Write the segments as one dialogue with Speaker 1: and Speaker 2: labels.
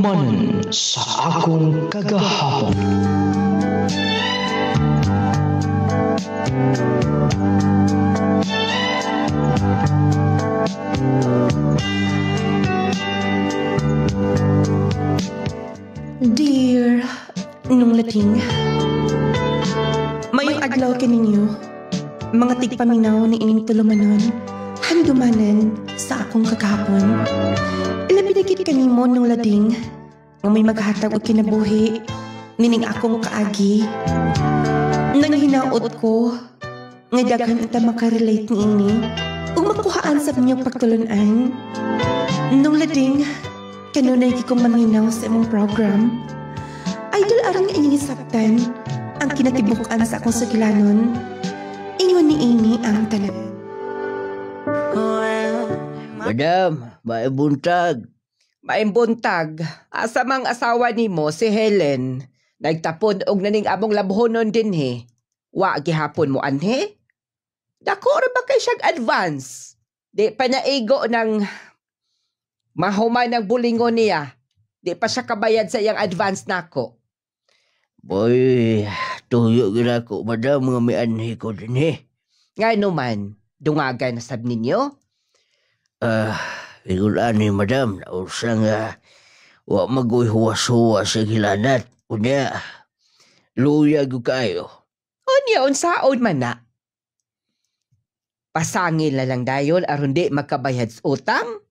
Speaker 1: Handumanan sa akong kagahapon.
Speaker 2: Dear nung lating, mayong adlaw kaninyo, mga tigpaminaw ni ining tulumanon, handumanan sa akong kagahapon. Ilabinagit kanimo nung lading, nga may maghatag o kinabuhi, nining akong kaagi. Nang hinaot ko, nga daghan ita makarelate ni ini, ug makuhaan sa inyong pagtulunan. Nung lading, kanunay kong manginaw sa imong program. Idol arang inyong isabtan, ang kinatibukan sa akong sugilanon. Ingon ni ini ang tanan.
Speaker 3: Madam, buntag.
Speaker 4: Buntag, asa mang asawa nimo si Helen. Nagtapon og naning among labhonon din he. Wa gihapon mo anhe? Dako ra ba kay siyang advance? Di pa naigo ng mahuman ng bulingon niya. Di pa siya kabayad sa iyang advance nako.
Speaker 3: Boy, tuyo gila ko, madam, nga may anhi ko din
Speaker 4: Nga naman, dungagan na sab ninyo?
Speaker 3: Igulan ni madam, nausa nga, wa maguy-huwas-huwas sa gilanat. Unya, luya ko kayo.
Speaker 4: Unya, unsaon man na? Pasangil na lang dayon aron di makabayad sa utang?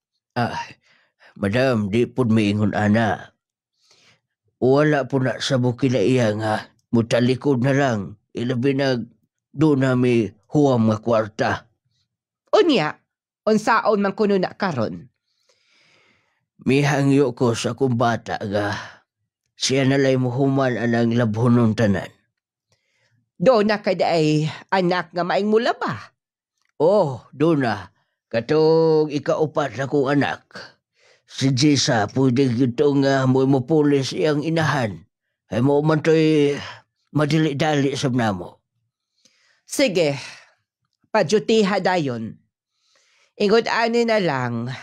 Speaker 3: Madam, di po miingon ana. Wala po na sa bukila iya nga, mutalikod na lang, ilabi na doon na may huwam nga kwarta.
Speaker 4: Unya, unsaon man kuno na karon?
Speaker 3: Mihangyo ko sa akong bata nga, siya nalay mo human anang labhonon tanan.
Speaker 4: Doon na kada ay anak nga maing mula ba?
Speaker 3: Oh, doon na, katong ikaupat na kong anak. Si Jisa, pwede gito nga mo pulis iyang inahan. Ay mo man to'y madili-dali sa namo.
Speaker 4: Sige, padyutiha dayon. Ingod-ani na lang,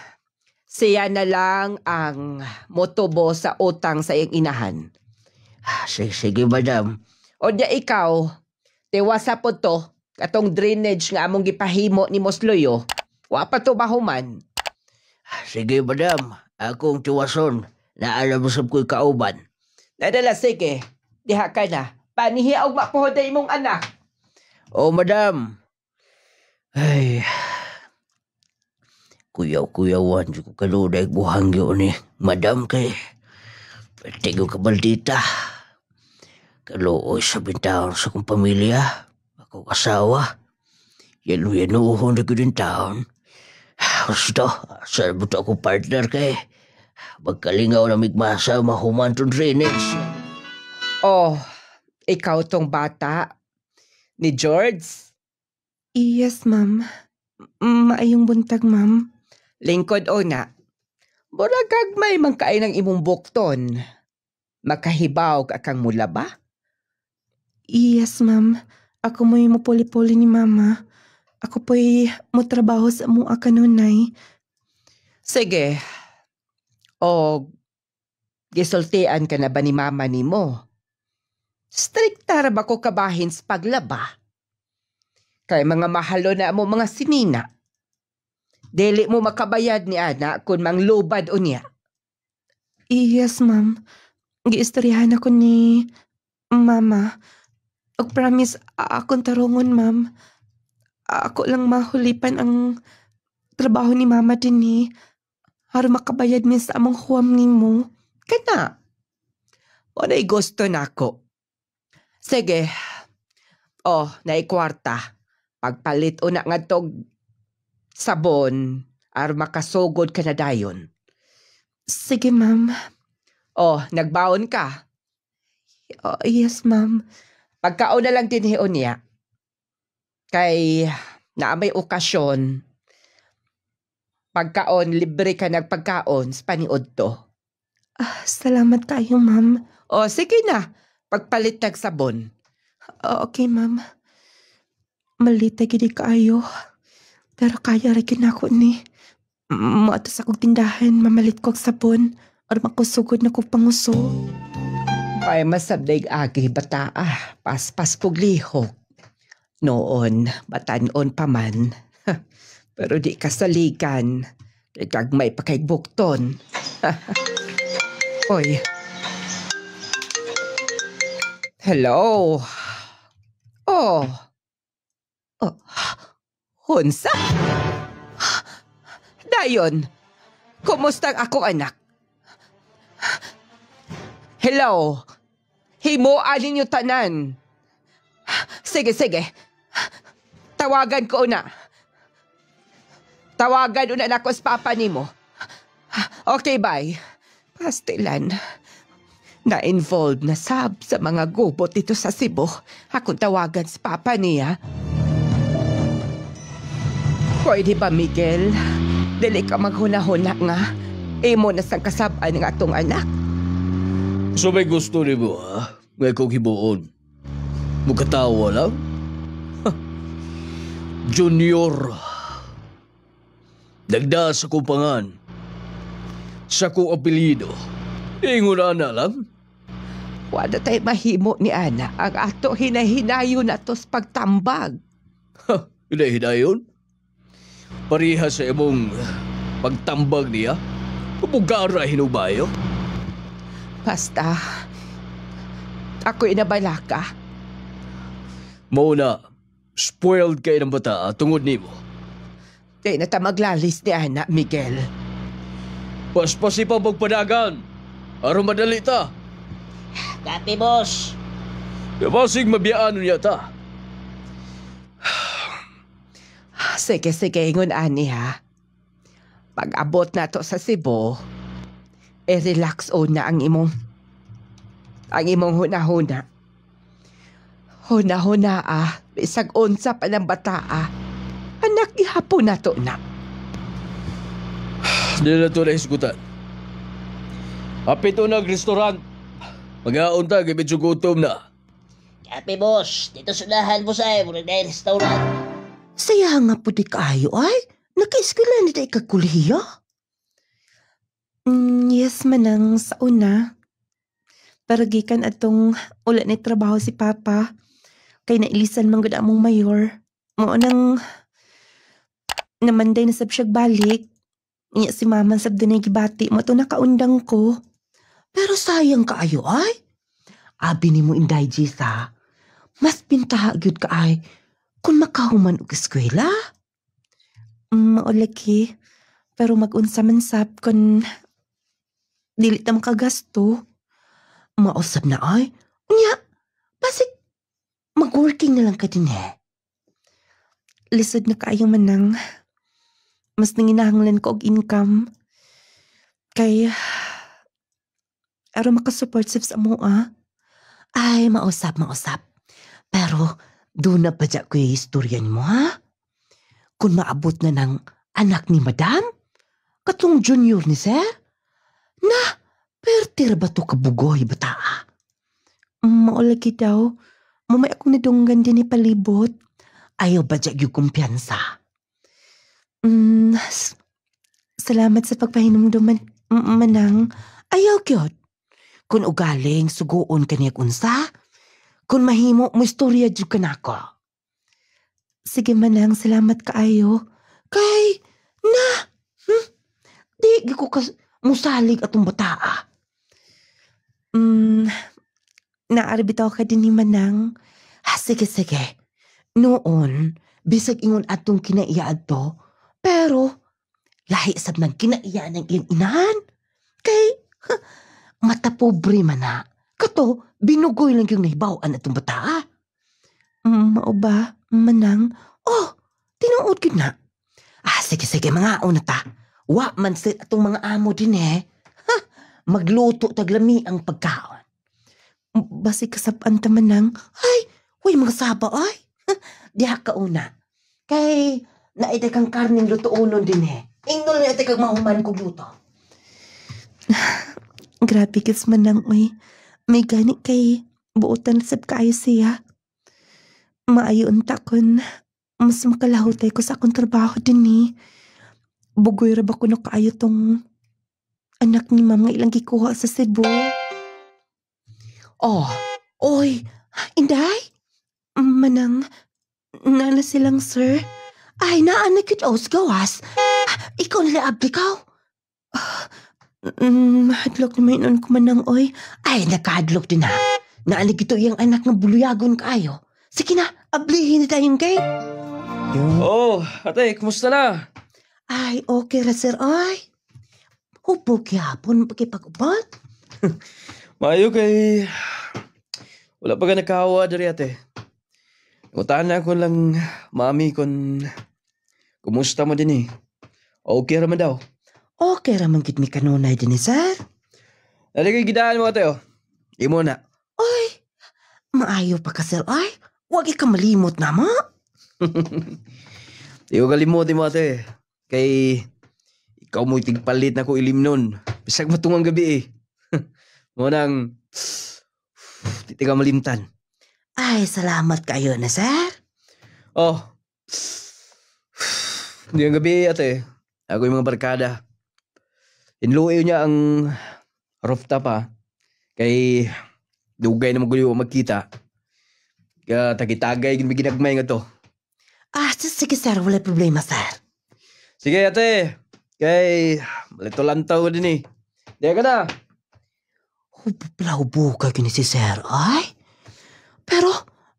Speaker 4: siya na lang ang motubo sa utang sa iyang inahan.
Speaker 3: Sige, madam.
Speaker 4: O di ikaw, tiwasa po to, katong drainage nga among gipahimo ni Mosloyo. Wa pa to bahuman.
Speaker 3: Sige, madam. Akong tiwason. Naalam mo sab ko'y kauban.
Speaker 4: Nadala, sige. Diha ka na. Panihiaw mapuhoday mong anak.
Speaker 3: Oh, madam. Ay. Kuyaw-kuyawan ko kaluday buhangyo ni madam kay patigo ka baldita. Kaluoy sa bintahon sa kong pamilya. Ako kasawa. Yanu-yanuhon na ko din taon. Gusto, saan mo to ako partner kay magkalingaw na migmasa mahuman to drainage.
Speaker 4: Oh, ikaw tong bata ni George?
Speaker 2: Yes, ma'am. Maayong buntag, ma'am.
Speaker 4: Lingkod o na. Muragag may mangkain ng imong bukton. Makahibaw ka kang mula ba?
Speaker 2: Yes, ma'am. Ako mo'y mapuli-puli ni mama. Ako po'y motrabaho sa mua kanunay.
Speaker 4: Sige. O, gisultian ka na ba ni mama ni mo? Strikta ra ba ko kabahin sa paglaba? Kay mga mahalo na mo mga sinina. Dili mo makabayad ni ana kung manglubad o niya.
Speaker 2: Yes, ma'am. Giistoryahan ako ni mama. Og promise, akong tarungon, ma'am. Ako lang mahulipan ang trabaho ni mama din ni. Para makabayad mi sa among huwam ni mo.
Speaker 4: Kana. O na'y gusto na ako. Sige. O, na'y kwarta. Pagpalit una nga tog sabon ar makasugod ka na dayon.
Speaker 2: Sige, ma'am.
Speaker 4: O, nagbaon ka.
Speaker 2: Yes, ma'am.
Speaker 4: Pagkaon na lang din hiyon niya. Kay naamay okasyon, pagkaon, libre ka nagpagkaon sa paniod to.
Speaker 2: Salamat kayo, ma'am.
Speaker 4: O, sige na. Pagpalit ng sabon.
Speaker 2: Okay, ma'am. Malita gidi kaayo. Pero kaya rin ako ni. Maatos akong tindahan, mamalit ko og sabon. Or makusugod na ko panguso.
Speaker 4: Ay masabday agi bata paspas puglihok. Noon, batanon pa man. Pero di kasaligan. Kagmay pa kay bukton. Oy. Hello. Oh. Hunsa? Dayon, kumusta ang akong anak? Hello? Himuan ninyo tanan. Sige. Tawagan ko na. Tawagan una na ko sa papa nimo. Okay, bye. Pastilan. Na-involved na sa mga gubot dito sa Cebu. Akong tawagan sa papa niya. Pwede ba, Miguel? Dili ka maghuna-huna nga. Imo na sang kasabaan ng atong anak.
Speaker 3: So may gusto ni mo, ha? Ngay kong hibuon. Mukatawa lang? Junior. Nagda sa kumpangan. Sa kong apelido. Ingon na lang?
Speaker 4: Wala tayo mahimo ni Ana. Ang ato hinahinayo na to sa pagtambag.
Speaker 3: Hinahinayon? Pariha sa imong pagtambag niya? Pupugara hinubayo?
Speaker 4: Basta, ako inabala ka.
Speaker 3: Mauna, spoiled kayo ng bata tungod ni mo.
Speaker 4: Di na ta maglalis ni Ana, Miguel.
Speaker 3: Paspasi pa pagpadagan. Aron madali ta.
Speaker 5: Kape, boss.
Speaker 3: Kapasig mabiyaan niya ta.
Speaker 4: Sige, ingon ani ha. Pag abot na to sa Cebu, relax o na ang imong huna-huna. Huna-huna bisag unsa pa ng bata Anak ihapon na to na.
Speaker 3: Hindi na ito naisgutan. Apito nag-restaurant. Mag-aunta, medyo gutom na.
Speaker 5: Kape, boss. Dito sunahan mo sa muna na restaurant.
Speaker 2: Saya nga po di kaayo ay. Naka-eskwela na tayo kakuliya. Yes, manang sa una. Pero gikan atong ulat na trabaho si Papa. Kay nailisan man gud among mayor. Mo nang namanday na sab siyag balik. Inya si Mama sab dinay gibati mo to nakaundang ko. Pero sayang kaayo ay. Abi ni mo inday Jisa. Mas pintaha gyud ka ay kung makahuman og eskwela. Maulaki. Pero mag-unsa man sab kun dili ta makagasto. Mausab na ay. Nya, basig mag-working na lang ka din Lisod na kaayo manang. Mas nanginahanglan ko og income. Kay aron makasupport sa mua. Ay, mausap. Pero doon na ba dyan ko yung istoryan mo, ha? Kung maabot na ng anak ni Madam? Katong junior ni Sir? Na, pertir ba to kabugoy bata? Maulagi daw. Mamay akong nadunggan din ni palibot. Ayaw ba dyan yung kumpiyansa? Salamat sa pagpahinumduman, manang. Ayaw gyud. Kung ugaling, suguon kaniyag unsa? Kung mahimo mo istorya jud kanako. Sige manang, salamat kaayo. Kay, na, di ko musalig atong bataa. Naari bitaw ka din ni manang. Sige. Noon, bisag ingon atong kinaiya adto, pero lahi sab nang kinaiya ng inahan. Kay, mata pobre man na. Kato, binugoy lang yung nahibawan atong bata. Mao ba, manang? Oh, tinuod gid na. Sige, mga una ta. Wa man sit atong mga amo din Magluto taglami ang pagkaon. Basi kasaban ta manang. Ay, way mga saba ay. Diha ka una. Kay, naitay kang karning lutuunon din Ingdol na itay kang mahuman kong luto. Grabe kis manang uy. May gani kay buotan sab kaayo siya. Maayo unta kun mas makalahutay ko sa akong trabaho din Bugoy ra ba kuno kaayo tong anak ni ma'am nga ilang gikuha sa Cebu.
Speaker 4: Oh,
Speaker 2: Oy, Inday? Manang, nana silang sir. Ay, naanak yun sa gawas. Ikaw nila abdi ka. Mahadlok naman yun ko manang, oy. Ay, nakahadlok din ha. Naanak ito yung anak ng buluyagon kayo. Sige na, ablihin na tayong gate.
Speaker 6: Oh, ate, kumusta na?
Speaker 2: Ay, okay ra sir, oy. Upo kihapon pagkipag-ubot.
Speaker 6: Maayo kay... Wala pa ka nakahawa dari ate. Utahan na ako lang, mami, kung... Kumusta mo din eh? Okay raman daw.
Speaker 2: Okay ra man gid mi kanunay din sir.
Speaker 6: Dali kay gidaan mo ate, oh. Imo na.
Speaker 2: Oy, maayo pa ka sir, oy. Huwag ka malimot na mo.
Speaker 6: Di ko kalimutin mo ate. Kay... Ikaw mo'y tigpalit na ko ilim nun. Bisag matungang gabi eh. Munang... Di ka malimtan.
Speaker 2: Ay, salamat kayo na sir.
Speaker 6: Oh. Hindi ang gabi ate. Ako yung mga barkada. Inluoy niya ang rooftop ha. Kay dugay na magulo magkita. Kaya tagitagay may ginagmay nga to.
Speaker 2: Ah, sige sir, wala problema sir.
Speaker 6: Sige ate. Kay malito lantaw din eh. Diyan ka na.
Speaker 2: Palahubog ka gini si sir, ay? Pero,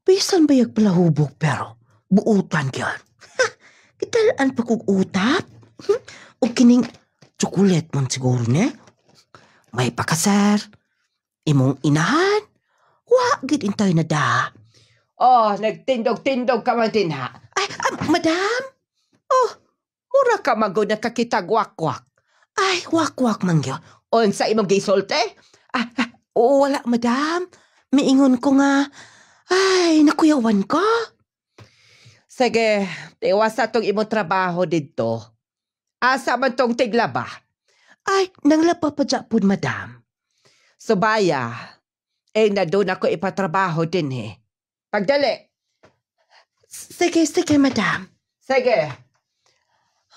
Speaker 2: bisan ba yung palahubog pero? Buutan kyan. Kitalaan pa kong utap? O kining chocolate man siguro ne? May pa ka sir. Imong inahan? Wagit intay na da.
Speaker 4: oh, nagtindog-tindog ka man din ha.
Speaker 2: Ay, madam?
Speaker 4: Oh, mura ka magod na kakitag-wakwak.
Speaker 2: Ay, wak-wak man yun.
Speaker 4: Unsa imong gisolte?
Speaker 2: Wala, madam. Miingon ko nga. Ay, nakuyawan ko.
Speaker 4: Sige, tiwas sa tong imong trabaho dito. Asa man tong tiglaba?
Speaker 2: Ay, nanglapa pa dyan, madam.
Speaker 4: Subaya, na doon ako ipatrabaho din eh. Pagdali.
Speaker 2: Sige, madam.
Speaker 4: Sige.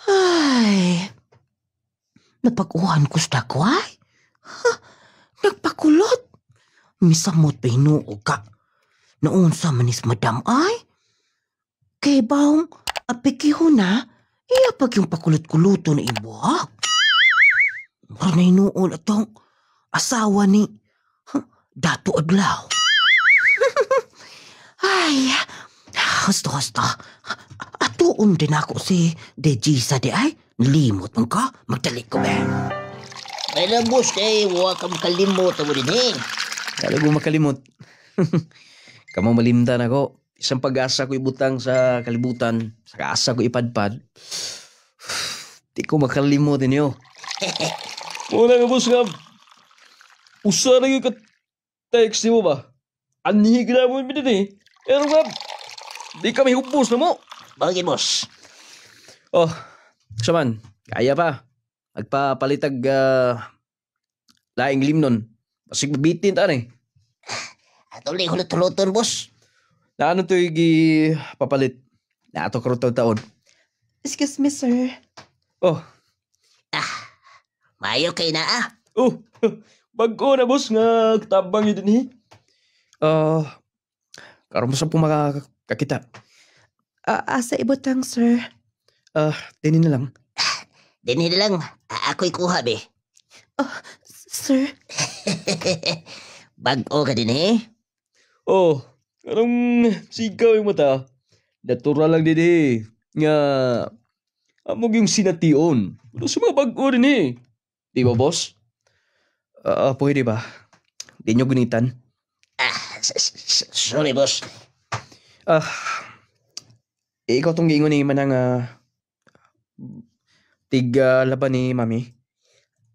Speaker 2: Ay, napag-uhan ko sa ko, ay. Nagpakulot. Misamot pa hinuog ka. Naunsa manis madam, ay. Kay baong, apikiho na, iyapag yung pakulot-kuluto na ibuhak. Mara na hinuol atong asawa ni Dato Adlaw. Ay, hasta. Atuon din ako si Dejisa di ay. Limot man ka, magdalik ko ba?
Speaker 5: May lang, boss, kay huwag kang kalimot mo din eh.
Speaker 6: Kala ko makalimot. Kamang malimtan ako. Isang pag-asa ko ibutang sa kalibutan. Sa kaasa ko ipadpad. Di ko makalimot ninyo. Muna nga, boss, nga. Usa na yung text mo ba? Anhig na mo din eh. Pero nga, di kami hupos na mo.
Speaker 5: Bakit, boss?
Speaker 6: Oh, saman, kaya pa. Magpapalitag laing limnon. Pasig mabitin ta eh.
Speaker 5: Atuloy hulot-huluton, boss.
Speaker 6: Na ano to yung papalit? Na ato karutong taon.
Speaker 2: Excuse me, sir.
Speaker 6: Oh,
Speaker 5: Mayo kay na
Speaker 6: oh, bago na boss nga tabang yun din eh. Karon mo sa pong makakakita.
Speaker 2: Asa ibutang, sir.
Speaker 6: Tinin na lang.
Speaker 5: Dinhi lang, ako'y kuha, be.
Speaker 2: Sir?
Speaker 5: Bago ka din eh.
Speaker 6: Oh, anong sigaw yung mata? Natural lang din eh. Nga, amog yung sination. Ano sa mga bago rin eh. Di ba, boss? Pwede ba? Di nyo gunitan?
Speaker 5: Sorry, boss.
Speaker 6: Ikaw tong giingon ni manang laban ni mami.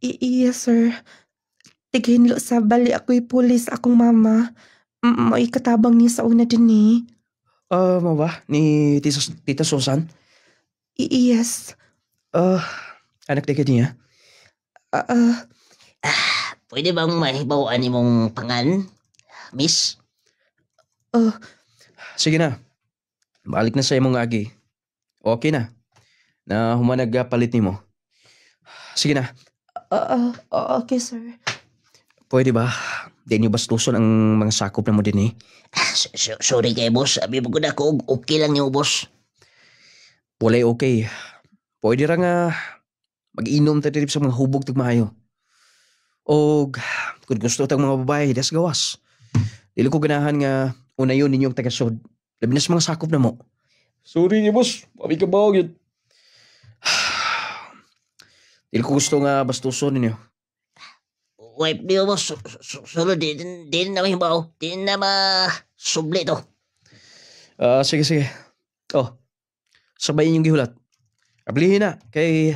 Speaker 2: Iya, sir. Tighinlo sa bali ako'y pulis akong mama. May katabang niya sa una din ni.
Speaker 6: Mo ba? Ni Tita Susan?
Speaker 2: Yes.
Speaker 6: Anak na ka niya?
Speaker 5: Pwede bang mahibawaan imong pangan, miss?
Speaker 6: Sige na. Balik na sa imong agi. Okay na. Na humanag palit ni mo. Sige na.
Speaker 2: Okay, sir.
Speaker 6: Pwede ba? Di niyo bastuson ang mga sakop na mo din eh.
Speaker 5: Sorry kay boss. Sabi mo ko na ko, okay lang niyo boss.
Speaker 6: Walay okay. Pwede ra nga mag-inom ta diri sa mga hubog tagmayo. O kung gusto tang mga babae, das gawas. Dili ko ganahan nga unayon ninyong tagasod. Labi na sa mga sakop na mo. Sorry ni boss. Mabi ka ba yun? Dili ko gusto nga bastuson ninyo.
Speaker 5: Wipe niyo boss. Solo din na mahibaw. Din na masubli to.
Speaker 6: Sige. Oh, sabayin yung gihulat. Ablihin na. Kay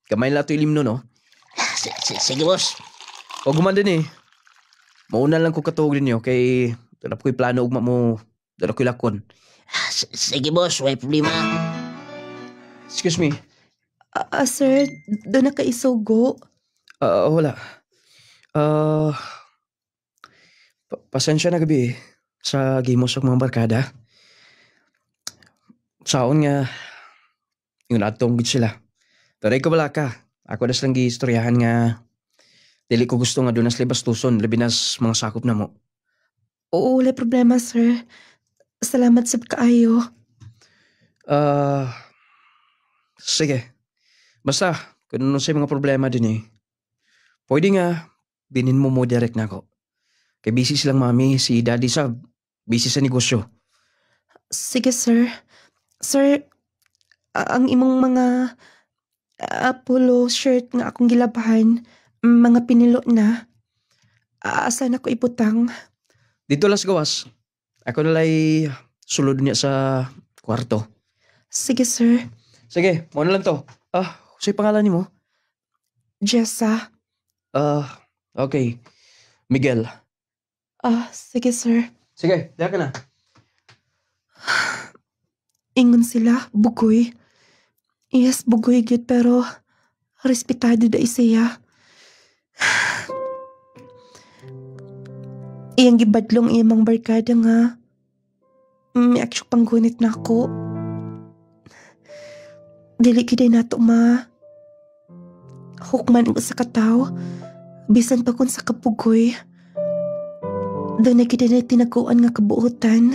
Speaker 6: kamay na ito ilimno, no?
Speaker 5: Sige boss.
Speaker 6: O guman din eh. Mauna lang ko katuog ninyo. Kay tulap ko'y plano ugma mo. Dala ko'y lakon.
Speaker 5: Sige boss. Wipe problema.
Speaker 6: Excuse me.
Speaker 2: Sir, doon na kaisugo.
Speaker 6: Wala. Pasensya na gabi sa gimos og mga barkada. Saon nga yung natong gid sila. Taray ko wala ka. Ako das lang giistoryahan nga dili ko gusto nga doon nas libastuson labi nas mga sakop na mo.
Speaker 2: Oo, wala problema, sir. Salamat sa kaayo.
Speaker 6: Sige. Basta, kung ano sa mga problema din eh. Pwede nga, binin mo direct na ako. Kay busy silang mami, si daddy sa busy sa negosyo.
Speaker 2: Sige, sir. Sir, ang imong mga polo shirt nga akong gilabahan, mga pinilo na. Asa na ko iputang?
Speaker 6: Dito las gawas. Ako nalay sulod niya sa kwarto.
Speaker 2: Sige, sir.
Speaker 6: Sige, mo na lang to. Sa'yo pangalan ni mo?
Speaker 2: Jessa.
Speaker 6: Okay. Miguel.
Speaker 2: Sige, sir.
Speaker 6: Sige, diyan ka na.
Speaker 2: Ingon sila, bugoy. Yes, bugoy gyud pero respetado da siya. Iyang gibadlong iyang barkada nga may aksyon panggunit na ako. Dili kiday nato hukman ang sa kataw bisan pa kun sa kapugoy. Doon na kiday na tinaguan nga kabuutan.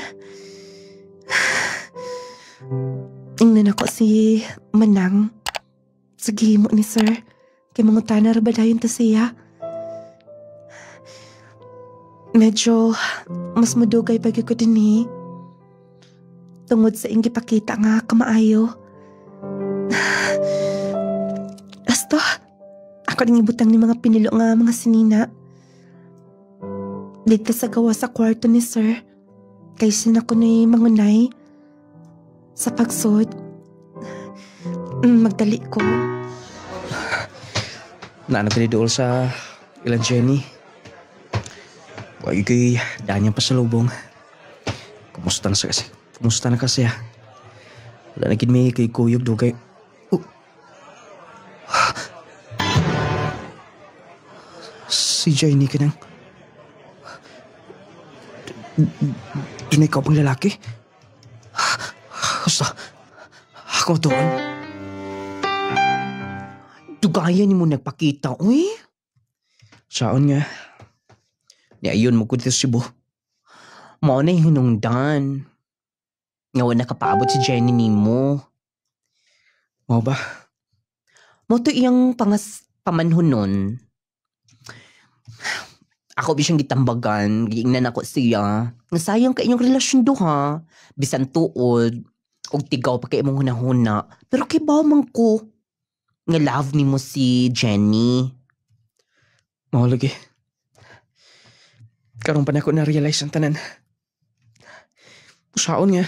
Speaker 2: Ingnan ako si Manang sa gihimo ni sir kay mga tanar ba dayon ta siya. Medyo mas madugay pagi ko din tungod sa ing gipakita nga kamaayo. Asto, ako rin ibutang ni mga pinilo nga mga sinina. Dito sa gawa sa kwarto ni sir, kaysa na ko ni mangunay. Sa pagsod, magdali ko.
Speaker 6: Naanap ni dool sa ilan Jenny. Wag ko'y danyang pasalubong. Kumusta na kasi ah. Wala na gid may kay kuyog dugay. Si Jenny ka nang. Doon ikaw pang lalaki? Basta, ako doon.
Speaker 4: Dugayan ni mo nagpakita, uy.
Speaker 6: Saan nga? Ni ayon mo ko dito si Bo.
Speaker 4: Mao na yung hinungdan. Nga nakapabot si Jenny ni mo.
Speaker 6: Mo ba?
Speaker 4: Mo to iyang pamanhon nun. Ako bisyang gitambagan, giingnan ako siya. Nasayang ka inyong relasyon do ha. Bisan tuod, og tigaw pa kay imong hunahuna. Pero kay ba man ko, nga love ni mo si Jenny.
Speaker 6: Mao lagi. Karon pa na ako na-realize ang tanan. Usaon nga.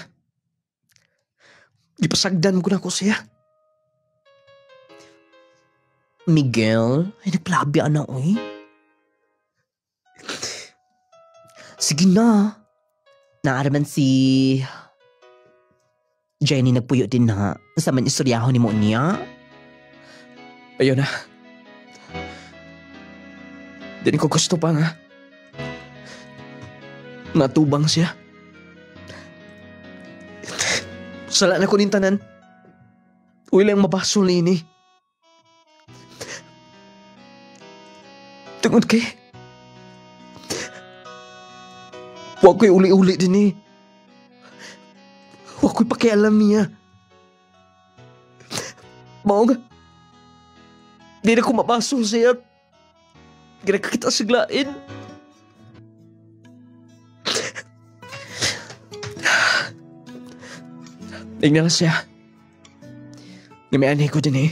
Speaker 6: Ipasagdan mo ko na ako siya.
Speaker 4: Miguel, ay nagplabya na oy. Sige na. Naaraman si Jenny nagpuyo din na. Nasaman istoryahon ni mo niya.
Speaker 6: Ayun na. Din ko gusto pa nga. Natubang siya. Sala na ko nin tanan. Uy lang mabasol ni ini. Tungod kay... Huwag ko'y uli-uli din eh. Huwag ko'y pakialam niya. Maong, di na ko mapasol siya. Ginagkakita siglain. Tingnan siya. Ngamianay ko din eh.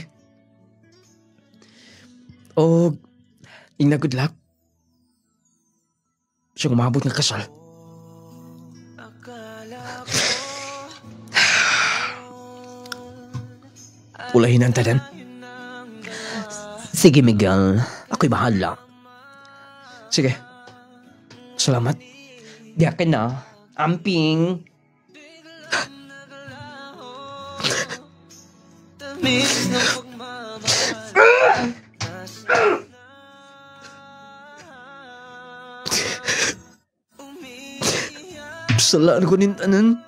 Speaker 6: O, ing na good luck. Siya umabot ng kasal. Ulahin ang tanan.
Speaker 3: Sige, Miguel. Ako'y bahala.
Speaker 6: Sige. Salamat.
Speaker 4: Di ka na. Amping.
Speaker 6: Salaan ko nin tanan.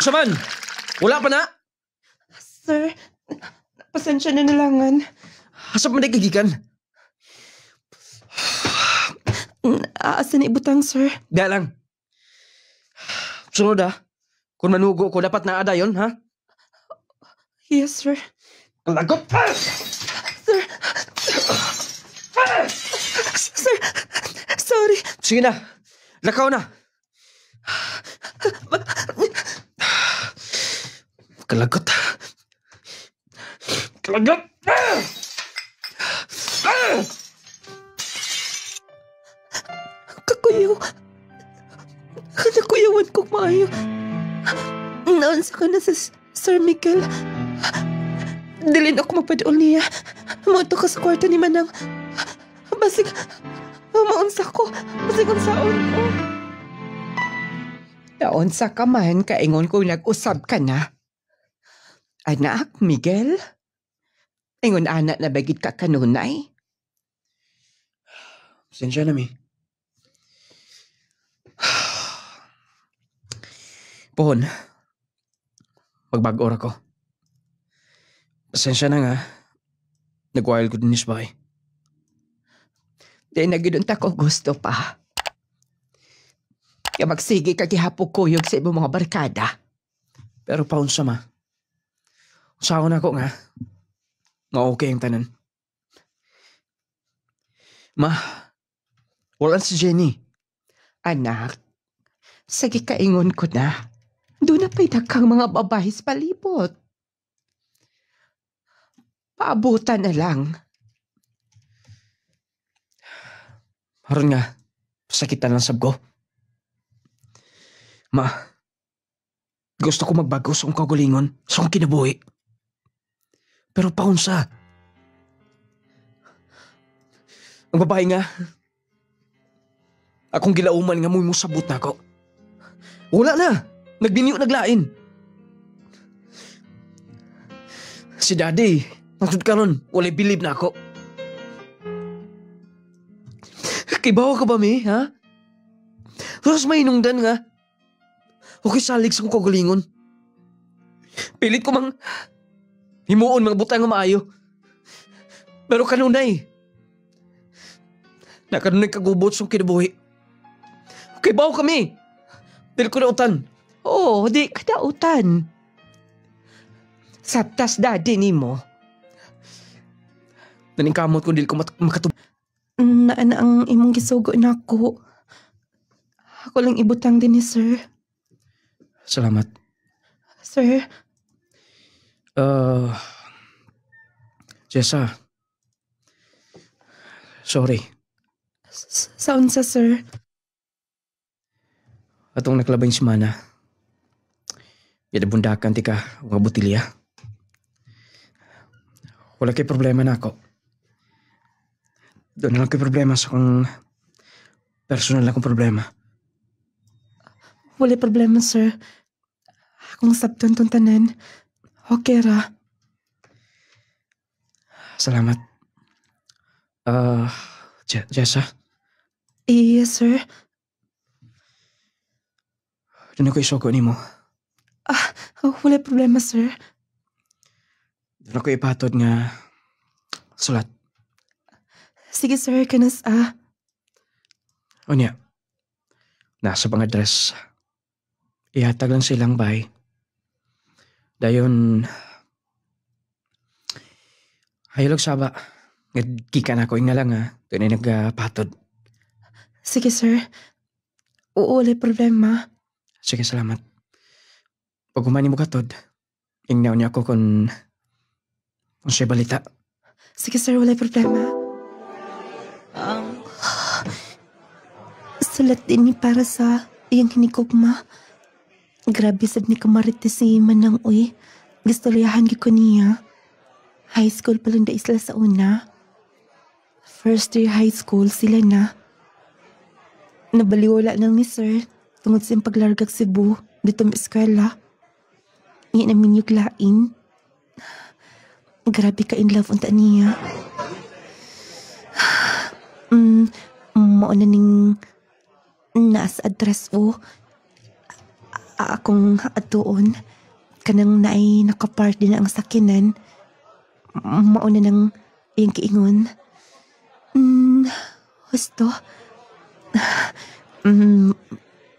Speaker 6: Saman! Wala pa na?
Speaker 2: Sir, pasensya na nalangan.
Speaker 6: Asa pa nagkagikan?
Speaker 2: Asa na ibutang, sir?
Speaker 6: Di lang. Sunod Kung manugo ko, dapat naada yun, ha?
Speaker 2: Yes, sir.
Speaker 6: Lagot!
Speaker 2: Sir! Sir! Sorry.
Speaker 6: Sige na. Lakaw na. Kalagot. Kalagot!
Speaker 2: Kakuyaw. Nakuyawan ko maayo. Naunsa ka na sa Sir Miguel. Dilin ako magpadool niya. Munto ka sa kwarto ni Manang. Basig, maunsa ko. Basig ang saon ko.
Speaker 4: Naunsa ka man, kaingon ko nag-usab ka na. Anak, Miguel? Ingon anak na bagid ka kanunay?
Speaker 6: Pasensya na, Mi. Pohon. Magbag-ora ko. Pasensya na nga. Nag-wild ko din is bahay.
Speaker 4: Di na gidunta ko gusto pa. Kaya magsige ka gihapog kuyog sa ibang mga barkada.
Speaker 6: Pero paunsa ma. Usawa na ko nga. Okay ang tanan. Ma, wala si Jenny.
Speaker 4: Anak, sige kaingon ko na. Doon na pa'y daghang mga babae sa palibot. Paabutan na lang.
Speaker 6: Haron nga, sakitan lang sab ko. Ma, gusto ko magbago sa akong kagulingon, sa akong kinabuhi. Pero paunsa. Ang babae nga, akong gilauman nga mo sabot na ako. Wala na, nagbinyo naglain. Si Daddy, maksud ka nun, walay bilib na ako. Kibawa ka ba, Mi, ha? Tapos may inungdan nga. Okay, salig sa kong kagulingon. Pilit ko mang himuon mga butang nga maayo. Pero kanunay. Nakanunay kagubot sa kinabuhi. Okay, bawa kami. Dili ko na utan.
Speaker 4: Oo, di ka dautan. Saptas daddy ni mo.
Speaker 6: Naningkamot ko dili ko makatub...
Speaker 2: Na ang imong gisugo na ako. Ako lang ibutang din ni sir.
Speaker 6: Salamat.
Speaker 2: Sir,
Speaker 6: Jessa. Sorry.
Speaker 2: saan sa sir?
Speaker 6: Atong naklabay semana. Yada bundakan ti ka, mga butilya. Wala kay problema na ako. Doon na lang kay problema sa kong personal na kong problema.
Speaker 2: Wala problema, sir. Akong sabton tong tanan. Okay ra.
Speaker 6: Salamat. Jessa,
Speaker 2: Yes, sir.
Speaker 6: doon ako isuko ni mo.
Speaker 2: Oh, wala problema, sir.
Speaker 6: Doon ako ipatod nga sulat.
Speaker 2: Sige, sir, kanas
Speaker 6: O niya, nasa pang address. Ihatag lang silang bahay. Dayon, hayalog saba. Nagkika na ko na lang doon ay nagpatod.
Speaker 2: Sige, sir. Oo, wala problema.
Speaker 6: Sige, salamat. Pag umani mo katod, ingnaw niya ako kung siya'y balita.
Speaker 2: Sige, sir, wala problema. Sulat din ni para sa iyang hinikugma. Grabe sab ni kamarite si Manang uy. Gistoryahan ko niya. High school pa lang da isla sa una. First year high school sila na. Nabaliwala lang ni sir tungod sa paglargag Cebu dito sa eskwela. Iyan namin yung lain. Grabe ka in love unta niya. Mauna ning naas address o akong atuon kanang naay nakapart din ang sakinan. Mauna nang iyang kiingon. Husto.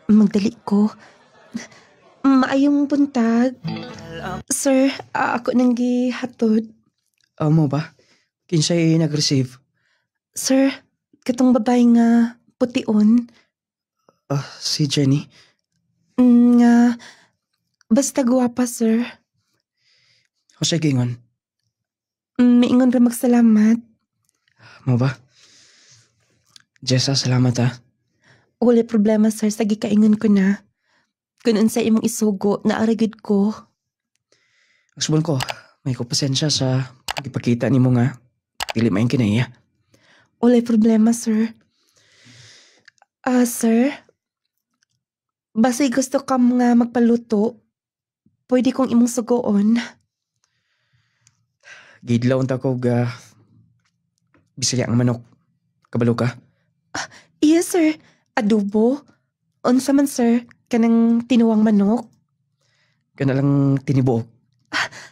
Speaker 2: Magdali ko. Maayong buntag. Sir, ako nang gihatod.
Speaker 6: Mo ba? Kinsa'y nag-receive?
Speaker 2: Sir, katong babae nga pution.
Speaker 6: Si Jenny.
Speaker 2: Nga, basta guwapa, sir.
Speaker 6: O siya gingon?
Speaker 2: Maingon ra magsalamat.
Speaker 6: Mo ba? Jessa, salamat
Speaker 2: Wala problema, sir. Sa gikaingon ko na. Kung unsa imong isugo, naaragid ko.
Speaker 6: Aksubon ko, may ko pasensya sa ipakita ni mo nga. Pili maing kinaya.
Speaker 2: Wala problema, sir. Sir? Basta gusto ka nga magpaluto, pwede kong imong sugoon.
Speaker 6: Gidlaw ta ko bisaya ang manok. Kabalo ka?
Speaker 2: Yes, sir. Adobo. Unsa man, sir, kanang tinuwang manok.
Speaker 6: Kana lang tinibuok.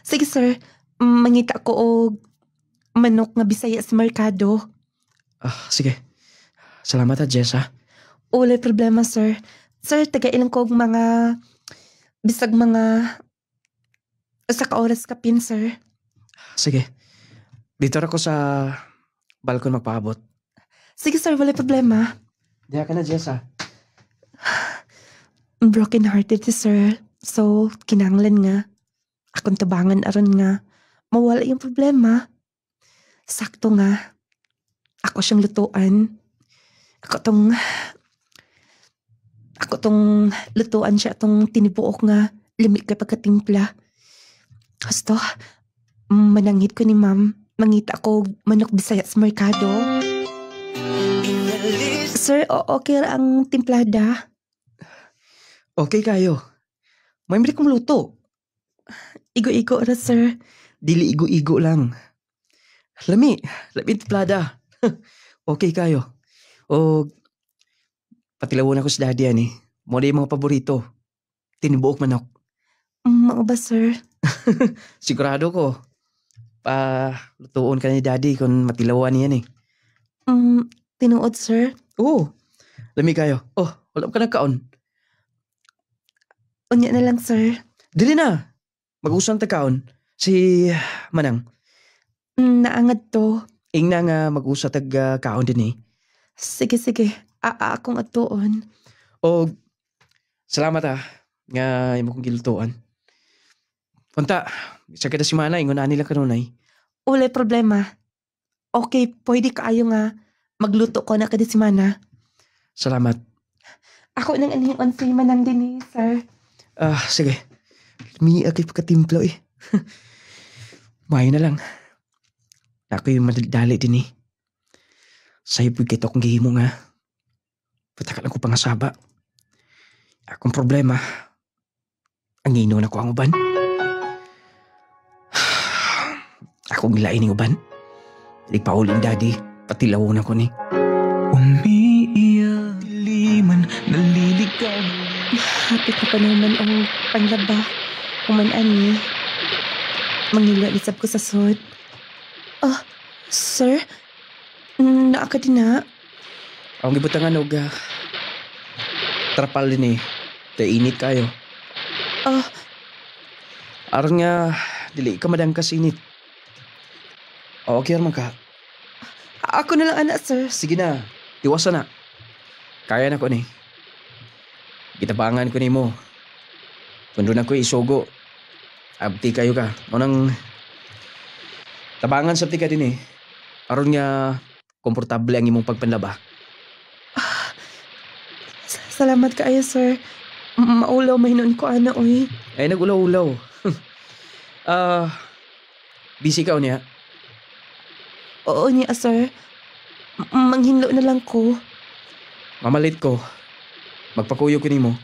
Speaker 2: Sige, sir. Mangita ko og manok nga bisaya sa merkado.
Speaker 6: Sige. Salamat Jessa.
Speaker 2: Wala problema, sir. Sir, taga-ilang ko og mga bisag mga sa ka-oras kapin, sir.
Speaker 6: Sige. Dito ako sa balkon magpaabot.
Speaker 2: Sige, sir. Wala problema.
Speaker 6: Diya ka na, Jessa.
Speaker 2: Broken-hearted si sir. So, kinanglan nga. Akong tabangan aron nga. Mawala yung problema. Sakto nga. Ako siyang lutuan. Ako tong lutuan siya tong tinibuok nga limit kay pagkatimpla. Gusto, manangit ko ni ma'am. Mangita ko manok bisaya sa merkado. Sir, okay ra ang timplada.
Speaker 6: Okay kayo. May mili kong luto.
Speaker 2: Igo-igo ra, sir.
Speaker 6: Dili igo-igo lang. Lami timplada. Okay kayo. O patilawon ako sa daddy yan Mo na yung mga paborito. Tinibuok manok.
Speaker 2: Mao ba, sir?
Speaker 6: Sigurado ko. Lutuon ka ni daddy kung matilawan yan
Speaker 2: Tinuod, sir?
Speaker 6: Oo. Lami kayo. Wala ka nagkaon.
Speaker 2: Unya na lang, sir.
Speaker 6: Dili na. Mag-usang tagkaon. Si Manang.
Speaker 2: Naangad to.
Speaker 6: Ingna nga mag-usa tag-kaon din
Speaker 2: Sige. Akong atuon.
Speaker 6: O, salamat nga imo kong gilutuan. Punta, isa kita si Mana, ingon nila kanunay.
Speaker 2: Wala problema. Okay, pwede kaayo nga magluto ko na kada si Mana.
Speaker 6: Salamat.
Speaker 2: Ako nang anion si Manang din sir.
Speaker 6: Sige. Lumiyak kayo pagkatimplo Mayo na lang. Ako yung madali din Sa'yo po kito kong gihimo nga. Patakal lang ko pangasaba. Akong problema. Ang ino na ko ang uban. Akong nilain ng uban. Di pa uling daddy. Patilawon ako
Speaker 1: Umiiyak, liman, naliligaw.
Speaker 2: Hapit na pa naman ang panlaba. Human ani. Mangilo lisab ko sa sod. Sir? Naa ka din na?
Speaker 6: Ang gibutangan og trapal din eh. Init kayo. Aron nga, dili ka madangkas init. Okay naman ka.
Speaker 2: Ako na lang anak, sir.
Speaker 6: Sige na, tiwasan na. Kaya na ko ni. Gitabangan ko ni mo. Kundo na ko isugo. Abti kayo ka. Manang tabangan sa ka din eh. Aron nga, komportable ang imong pagpanlaba.
Speaker 2: Salamat kaayo, sir. Maulaw mahinon ko, ana, oy.
Speaker 6: Ay, nag-ulaw-ulaw. Busy ka o niya?
Speaker 2: Oo niya, sir. Manghinlo na lang ko.
Speaker 6: Mamalit ko. Magpakuyo ko ni mo.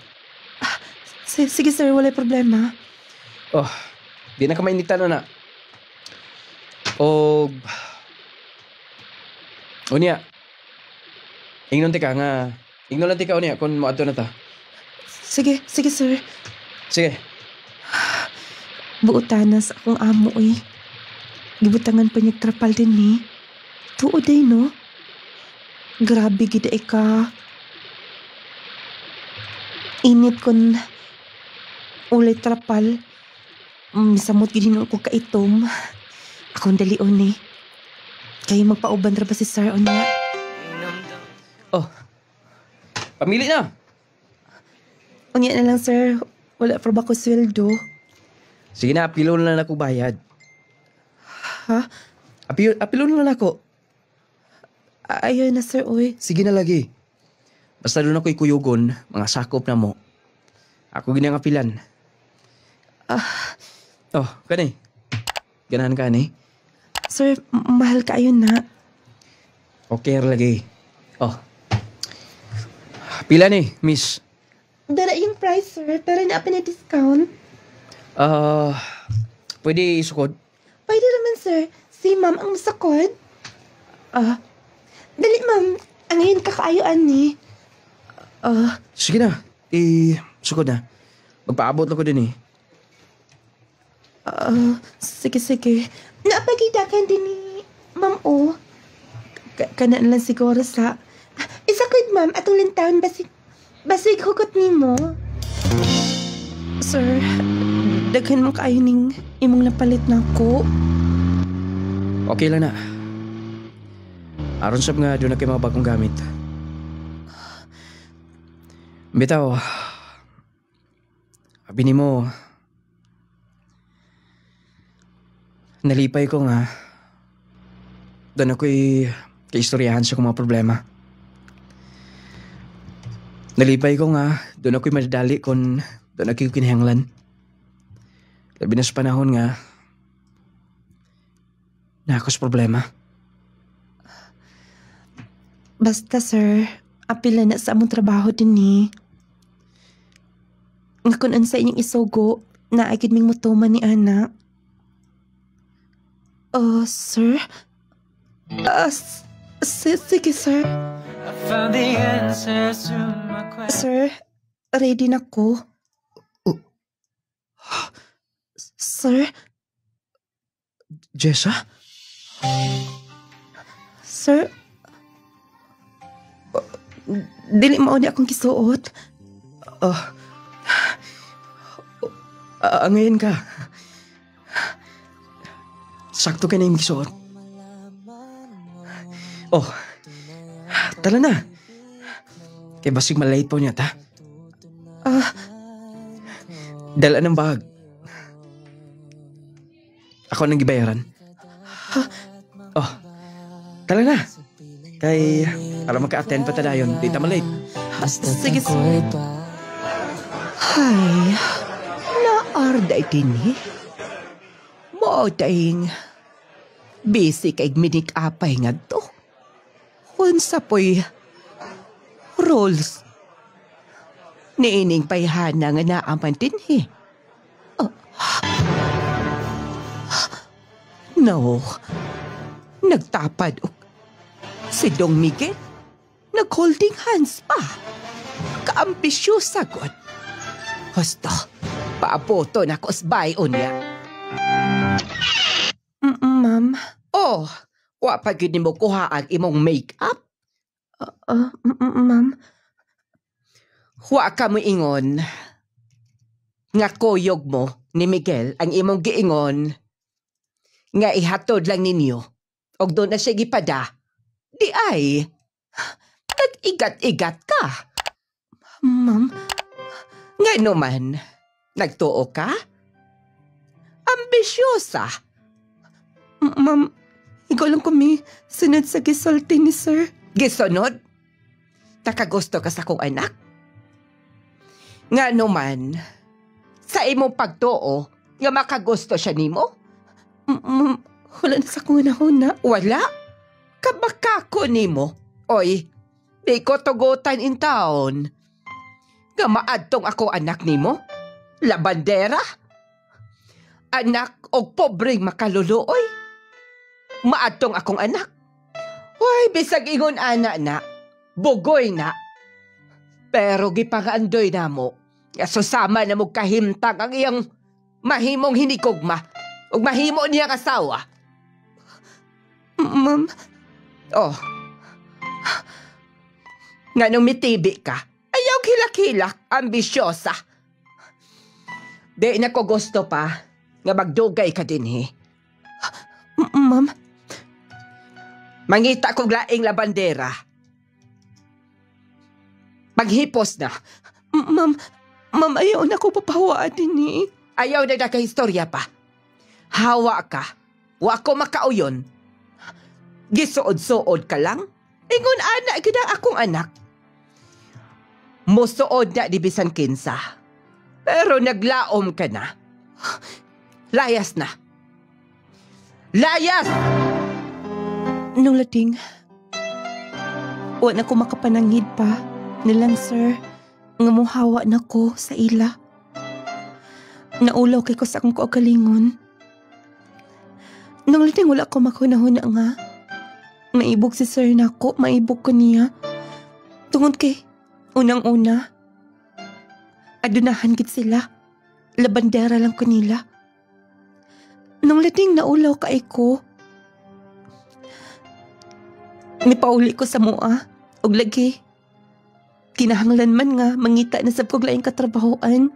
Speaker 2: Sige, sir. Walay problema.
Speaker 6: Di na ka mainitan na. O niya. Ingnon tika nga. Ingnon lang tika o niya kung maato na ta.
Speaker 2: Sige, sir.
Speaker 6: Sige.
Speaker 2: Buutanas akong amo, oy. Gibutangan pa niya trapal din ni. Tuod ay, no? Grabe gida ka. Init kon ulay trapal. Misamot gid ko kaitom. Akong dalion ni. Kaya magpauban ra ba si sir o niya?
Speaker 6: Pamili na.
Speaker 2: Unya na lang, sir. Wala pa ba ko sweldo?
Speaker 6: Sige na, apilo na lang ako bayad.
Speaker 2: Ha?
Speaker 6: Apilo na lang ako.
Speaker 2: Ayaw na, sir, oy.
Speaker 6: Sige na lagi. Basta doon ako'y kuyugon, mga sakop na mo. Ako ginang apilan. Kani. Ganahan ka, ni?
Speaker 2: Sir, mahal ka ayun na.
Speaker 6: Okay lagi. Pila ni, miss?
Speaker 2: Dara yung price, sir. Pero na na discount.
Speaker 6: Pwede isukod?
Speaker 2: Pwede naman, sir. Si ma'am ang masakod. Dali, ma'am. Ang ngayon kakaayoan ni.
Speaker 6: Sige na. Sukod na. Magpaabot ako din eh.
Speaker 2: Sige. Napagidakan din ni ma'am, o. Kana lang siguro sa... Isakod, ma'am. Atong lintaon basig hugot ni mo. Sir, daghan mo kaayo ning imong napalit na ko.
Speaker 6: Okay lang na. Aron sab nga doon na kayo mga bagong gamit. Bitaw, abi ni mo, nalipay ko nga doon ako'y kaistoryahan sa kong mga problema. Nalipay ko nga doon ako'y madali kung doon ako'y kinahanglan. Labi na sa panahon nga na ako sa problema.
Speaker 2: Basta, sir, apila na sa among trabaho din ni. Nga kung sa inyong isugo, naagid ming mutuman ni Ana. Sir? Sige, sir. Sir, ready na ko. Sir?
Speaker 6: Jessa?
Speaker 2: Sir? Dili mauni akong kisuot.
Speaker 6: Ngayon ka. Sakto ka na yung gisuot. Tala na. Kaya basig malate po niya, ta? Dala ng bag. Ako nang gibayaran. Tala na. Kay, para maka-attend pa tadayon, di ta malate.
Speaker 2: Sige, sir. Hay, naarday din eh. Mo tayong basic ay minik-apay nga to. Unsa po'y rules. Niining payhana nga naaman din eh. No, nagtapad og si Dong Miguel. Nag-holding hands pa. Kaambisyosa god. Basta,
Speaker 4: Paapoto na ko sbayon niya.
Speaker 2: Ma'am.
Speaker 4: Oh, wa pa gid nimo kuha ang imong make-up?
Speaker 2: Ma'am.
Speaker 4: Wa ka mo ingon. Nga kuyog mo ni Miguel ang imong giingon. Nga ihatod lang ninyo. Og doon na siya gipada. Di ay. Nag-igat-igat ka.
Speaker 2: Ma'am.
Speaker 4: Nga naman, nagtuo ka? Ambisyosa.
Speaker 2: Ma'am, ikaw lang kami sunod sa gisulti ni sir.
Speaker 4: Gisunod? Nakagusto ka sa kong anak? Nga naman, sa imong pagtuo, nga makagusto siya nimo?
Speaker 2: Ma'am, wala na sa kuna-huna.
Speaker 4: Wala? Kabakako nimo? Oy, di ko tugutan in town. Nga maadtong ako anak nimo? Labandera? Anak o pobreng makaluluoy? Maadtong akong anak? Hoy, bisag ingon ana na, bugoy na. Pero gipangandoy na mo, susama na mo kahimtang ang iyang mahimong hinikugma o mahimo niyang asawa.
Speaker 2: Ma'am.
Speaker 4: Oh. Nga nung mitibi ka, ayaw kilak-kilak, ambisyosa. Di na ko gusto pa nga magdugay ka din
Speaker 2: Ma'am.
Speaker 4: Mangita kong laing labandera. Maghipos na.
Speaker 2: Ma'am, ayaw na ko papahawaan din
Speaker 4: Ayaw na nakahistorya pa. Hawa ka. Wa ko makauyon. Gisuod-suod ka lang. Ingon ana gid ang akong anak. Musuod na di bisan kinsa. Pero naglaom ka na. Layas na. Layas!
Speaker 2: Nung lading, wa na ko makapanangid pa nilang sir nga muhawa na ko sa ila. Naulaw kay ko sa akong kaugalingon. Nung lading wala ko makunahuna nga. Maibog si sir na ko, maibog ko niya. Tungod kay, unang-una, adunahan gid sila. Labandera lang ko nila. Nung lading naulaw kay ko, nipauli ko sa mua, og lagi. Kinahanglan man nga, mangita na sa kog laing katrabahoan.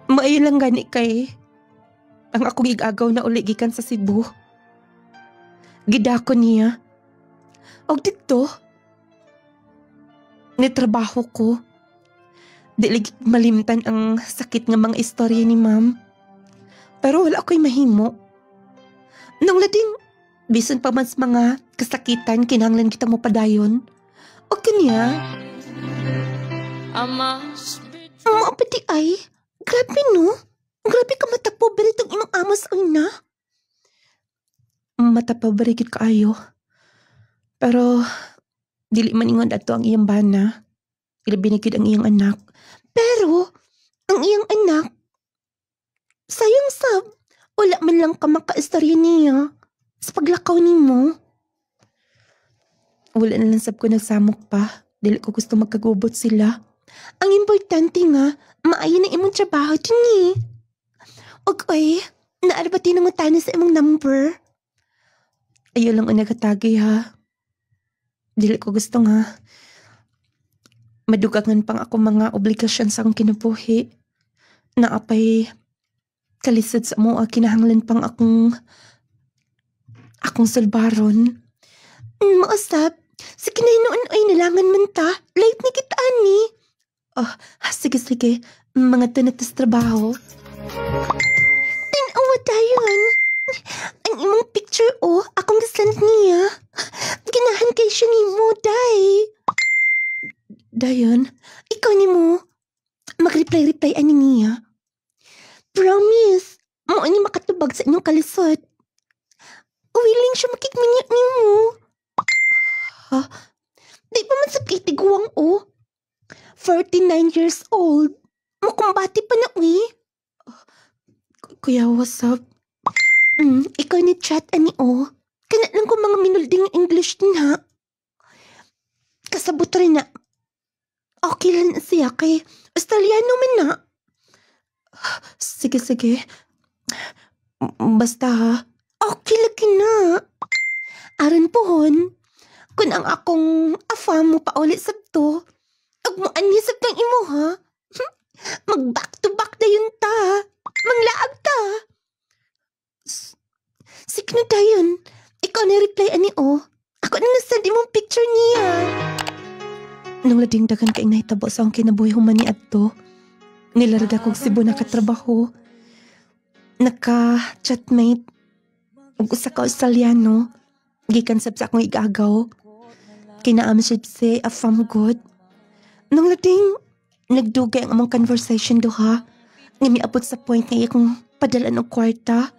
Speaker 2: Maayo lang gani kay, ang akong igagaw na uli gikan sa Cebu. Gidako niya. Og dito, nitrabaho ko. Di lagi malimtan ang sakit nga mga istorya ni ma'am. Pero wala ako'y mahimo. Nung lading, bisan pa man sa mga kasakitan, kinahanglan kita mo padayon. O kanya? Pati ay, grabe no? Grabe ka matapobre itong imong amos na. Matapobre gid kaayo. Pero, dili man ingon ato ang iyang bana. Ilabi na gid ang iyang anak. Pero, ang iyang anak, sayang sab, wala man lang ka makaistorya niya sa paglakaw nimo. Wala na lang sab ko nagsamok pa. Dili ko gusto magkagubot sila. Ang importante nga, maayo na imong trabaho din Okay, naarabati na mo tayo sa imong number. Ayaw lang ang nagatagay ha. Dili ko gusto nga. Madugangan pang ako mga obligasyon sa akong kinabuhi. Naapay kalisod sa mo, kinahanglan pang akong sulbaron. Mausap, sige na hinoon ay nilangan man ta. Late ni kita ani. Oh, sige. Mga tunatas trabaho. Tinawa dayon. Ang imong picture akong gasend niya. Ginahan kay siya ni mo, day. Dayon, ikaw ni mo. Mag-reply ani niya. Promise, mo ani makatubag sa inyong kalisod. Willing siya makikminyak ni mo. Di pa man sa kitiguang 49 years old. Mukumbati pa na Kuya, what's up? Ikaw ni chat ani Kana lang ko mga minulding English din ha. Kasabot rin na. Okay lang siya kay Australiano man na. Sige. Basta ha. Okay lagi na. Aron pohon, kung ang akong afam mo pa ulit sabto, ag mo anisab kang imo ha. Mag back to back na yun ta. Manglaag ta. Signo dayon. Ikaw na reply ani o. Ako na nasend imong picture niya. Nung lading dagan kay nahitabo sa akong kinabuhi human ni adto, nilarga kong Cebu nakatrabaho. Naka-chatmate. Ug usa ka Australiano. Gikan sab sa akong igagaw. Kinaamsib si afam good. Nung lading, nagdugay ang among conversation duha. Nga miabot sa point nga akong padala ng kwarta.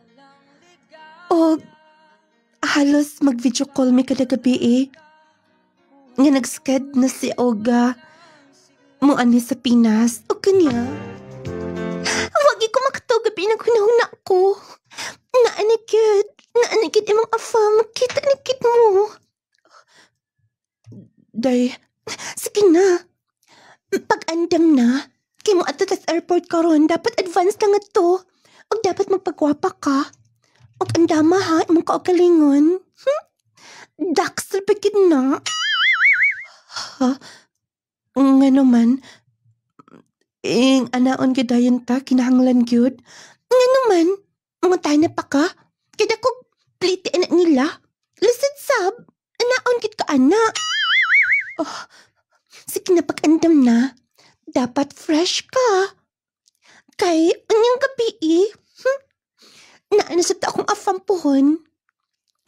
Speaker 2: O halos mag-video call mi kada gabi eh. Nga nag-sked na si Olga muani sa Pinas. O kanya. Wagi ko makatog gabi naghunahuna ko. Naanigid imong afam. Kita mo. Day, sige na. Pag-andam na, kay mo ato tas airport karon, dapat advance lang ato. O dapat magpagwapa ka. O andama ha, imong kaugalingon. Daxel pagid na. Ha? Nga naman, anaon gadayon ta, kinahanglan gyud. Nga naman, mga tayo na pa ka. Kaya ko pliti anak nila. Lisod sab, anaon gid ka anak. Oh, sige na pag-andam na. Dapat fresh ka. Kay, anyang gabi eh. Naanasab ta akong afam pohon.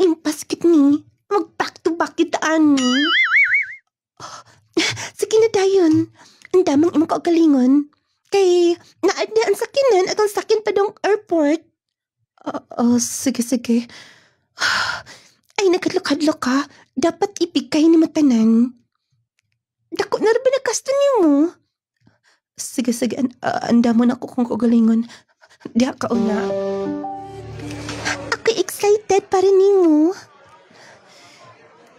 Speaker 2: Impas kit ni. Mag-back to back kita ani. Oh, sige na dayon. Ang damang imong kaugalingon. Kay, naad na ang sakinan at ang sakin pa dong airport. Sige. Ay, nagkadlok-kadlok ka. Dapat ibigay ni matanan. Dako na rin ba nakasto niyo mo? Sige. Anda mo na ako kung kaugalingon. Diha ka una. Ako excited para nimo.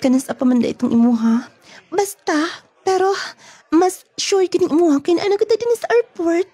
Speaker 2: Kanas apa man da itong imuha. Basta, pero mas sure kining imuha kaya na kita din sa airport.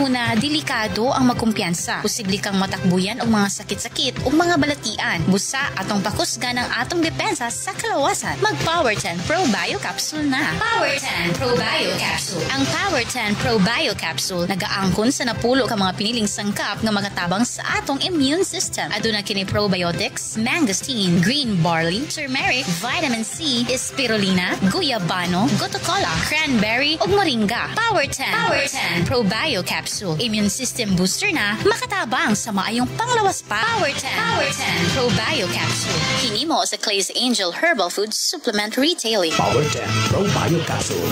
Speaker 7: Una, delikado ang magkumpiyansa. Posible kang matakbuyan og mga sakit-sakit o mga balatian. Busa atong pakusgan ang atong depensa sa kalawasan. Mag Power 10 Pro Bio Capsule na. Power 10 Pro Bio Capsule. Ang Power 10 Pro Bio Capsule nagaangkon sa napulo ka mga piniling sangkap nga magatabang sa atong immune system. Aduna kini probiotics, mangosteen, green barley, turmeric, vitamin C, spirulina, guyabano, gotocola, cranberry ug moringa. Power 10 Pro Bio Capsule. Immune system booster na makatabang sa maayong panglawas pa. Power 10 Pro Bio Capsule. Hinimo sa Clay's Angel Herbal Food Supplement Retailing.
Speaker 1: Power 10 Pro Bio Capsule.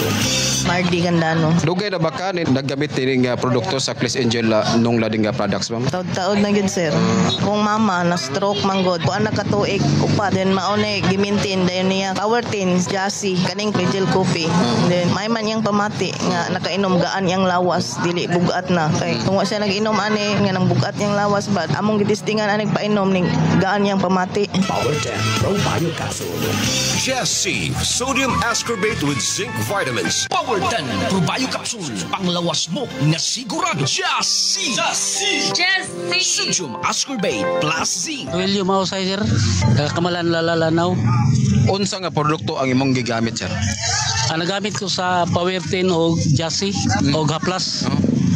Speaker 8: Mardi Gandano.
Speaker 9: Dugay na ba ka naggamit din nga produkto sa Clay's Angel nung lading nga products, ma'am?
Speaker 8: Taod na gid sir. Kung mama na stroke manggod, ko anak katuig upat then maone gimintin dayon niya Power 10 Jassy kaning Pidgel Coffee. Then may man yang pamati nga nakainom gaan yang lawas dili bugat na kay tungo siya nag-inom ani nga nang bugat yang lawas bad among gitistingan ani painom ning gaan yang pamati.
Speaker 1: Power 10 Pro Bio Capsule.
Speaker 10: Jassy Sodium Ascorbate with Zinc Vitamins.
Speaker 1: Power 10 Pro Bio Capsule. Panglawas mo na sigurado. Jassy Sodium Ascorbate plus Zinc.
Speaker 11: William Mausay sir, kamalan lalalanaw.
Speaker 9: Unsa nga produkto ang imong gigamit, sir?
Speaker 11: Nagamit ko sa Power 10 o Jassy o Haplas.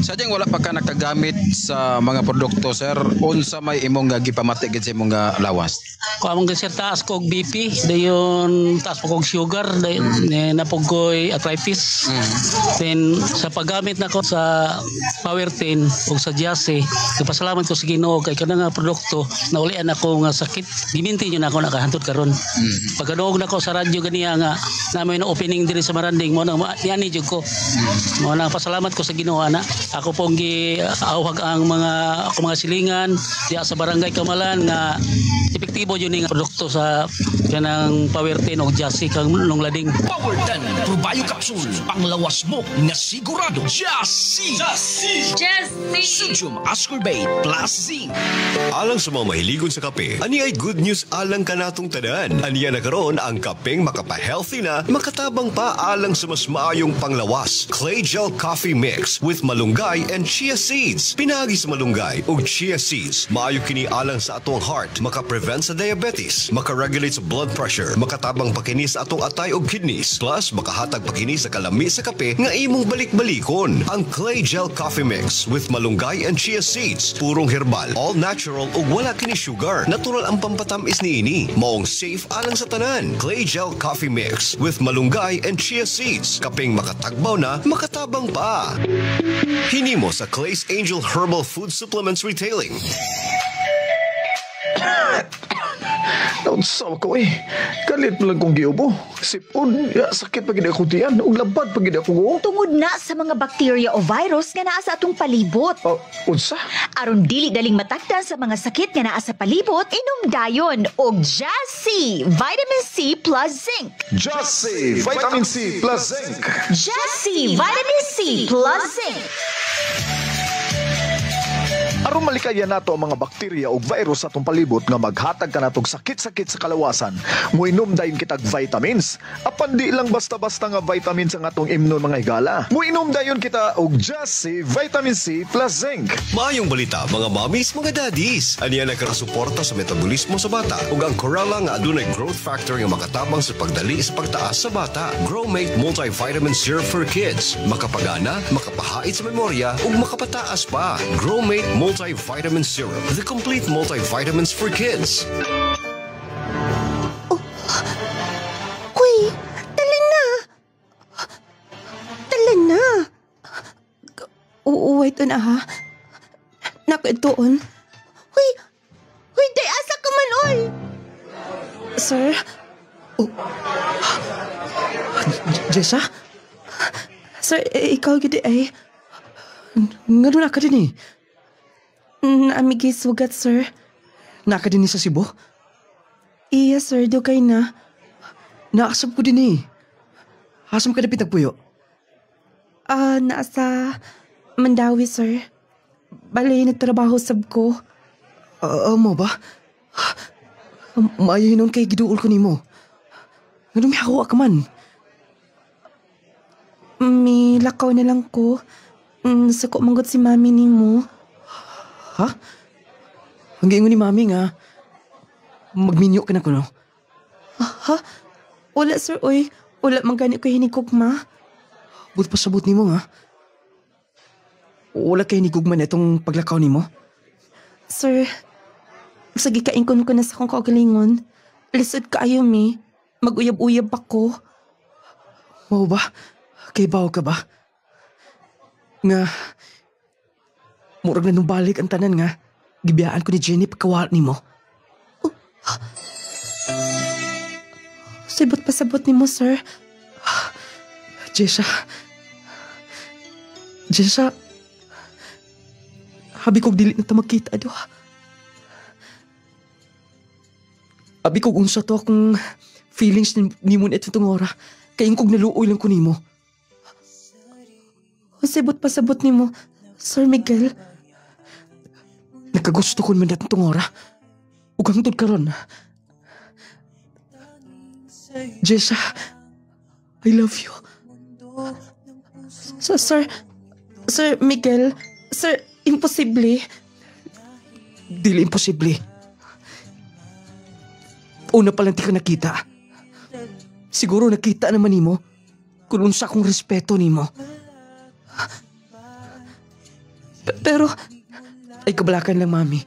Speaker 9: Sadyang wala pa ka nakagamit sa mga produkto, sir. Unsa may imong gipamati gid sa imong lawas?
Speaker 11: Ko among sir taas ko og BP, dayon taas ko og sugar, dayon napog ko'y arthritis. Then sa paggamit nako sa Power 10 o sa Jassy, nagpasalamat ko sa Ginoo kay kana nga produkto naulian ako nga sakit. Giminti niyo na ako nakahantod karon. Pagkaduog nako sa radyo ganiya nga namoy na opening diri sa Maranding mo na yani jud ko. Mo na pasalamat ko sa Ginoo ana. ako pong giawhag ang mga silingan diya sa barangay Kamalan nga epektibo yun nga produkto sa kanang Powertin o Jassy kang nung lading.
Speaker 1: Powertin Probio Capsule, panglawas mo nga sigurado. Jassy! Sodium ascorbate plus zinc.
Speaker 10: Alang sa mga mahiligon sa kape, ani ay good news alang kanatong tanan. Aniya na karon ang kapeng makapa-healthy na, makatabang pa alang sa mas maayong panglawas. Clay Gel Coffee Mix with malunggay and chia seeds. Pinagi sa malunggay ug chia seeds, maayo kini alang sa atong heart, maka-prevent sa diabetes, maka-regulate sa blood pressure, makatabang pa kini sa atong atay ug kidneys, plus makahatag pa kini sa kalami sa kape nga imong balik-balikon. Ang Clay Gel Coffee Mix with malunggay and chia seeds, purong herbal, all natural ug wala kini sugar. Natural ang pampatamis niini, maong safe alang sa tanan. Clay Gel Coffee Mix with malunggay and chia seeds, kapeng makatagbaw na, makatabang pa. Hinimo sa Clay's Angel Herbal Food Supplements Retailing.
Speaker 12: Naunsaw ko Kalit mo lang kong giubo. Sipon, sakit pagid ako tiyan. Ug labad pagid ako.
Speaker 13: Tungod na sa mga bakterya o virus nga naa sa atong palibot.
Speaker 12: Unsa?
Speaker 13: Aron dili daling matakdan sa mga sakit nga naa sa palibot, inom dayon og Jassy Vitamin C plus Zinc.
Speaker 12: Jassy Vitamin C plus Zinc.
Speaker 13: Jassy Vitamin C plus Zinc.
Speaker 12: Aron malikayan nato ang mga bakterya o virus sa atong palibot nga maghatag ka natong sakit-sakit sa kalawasan, muinom dayon kitag vitamins. Apan di lang basta-basta nga vitamins ang atong imnon mga higala. Muinom dayon kita og Jassy Vitamin C plus Zinc.
Speaker 10: Maayong balita mga mommies, mga daddies. Aniya nakasuporta sa metabolismo sa bata ug ang Corella nga adunay growth factor nga makatabang sa pagdali sa pagtaas sa bata. Growmate Multivitamin Syrup for Kids. Makapagana, makapahait sa memorya ug makapataas pa. Growmate Multivitamin Syrup, the complete multivitamins for kids.
Speaker 2: Uy, tala na. Wait na ha. Naku itoon. Uy, day asa ka man, oy. Sir?
Speaker 6: Jessa?
Speaker 2: Sir, ikaw gidi ay.
Speaker 6: Nga na ka din
Speaker 2: Naamigi sugat, sir.
Speaker 6: Naka din sa Cebu?
Speaker 2: Iya, sir. Dugay na.
Speaker 6: Naasap ko din Asam ka na pitagpuyo?
Speaker 2: Nasa Mandawi, sir. Bali, nagtrabaho sab ko.
Speaker 6: Mo ba? Maayo nun kay giduol ko nimo. Nga dumihawa ka man.
Speaker 2: May lakaw na lang ko. Suko manggot si mami nimo.
Speaker 6: Ha? Ang giingon ni mami nga, magminyo ka na ko, no?
Speaker 2: Ha? Wala, sir, oy. Wala man gani ko hinigugma.
Speaker 6: But pasabot ni mo, nga. Wala kayo hinigugma na itong paglakaw ni mo?
Speaker 2: Sir, sige kaingkon ko na sa kong kagalingon. Lisod ka ayaw, mi. Mag-uyab-uyab ako.
Speaker 6: Wow ba? Kay bawo ka ba? Nga... Murag na nung balik ang tanan nga. Gibiyaan ko ni Jenny pagkawal ni mo.
Speaker 2: Sibot pasabot ni mo, sir.
Speaker 6: Jessa. Habi kong dili na ta magkita, do. Habi kong unsa to akong feelings ni mo na itong ora. Kayong kong naluoy lang ko ni mo.
Speaker 2: Sibot pasabot ni mo, Sir Miguel.
Speaker 6: Nakagusto ko man natin itong ora. Ugang tod karon. Jessa, I love you.
Speaker 2: Sir Miguel, Sir, imposible.
Speaker 6: Dili imposible. Una pa lang di ka nakita. Siguro nakita naman nimo kung unsa kong respeto nimo. Pero, ay kabalakan lang, mami.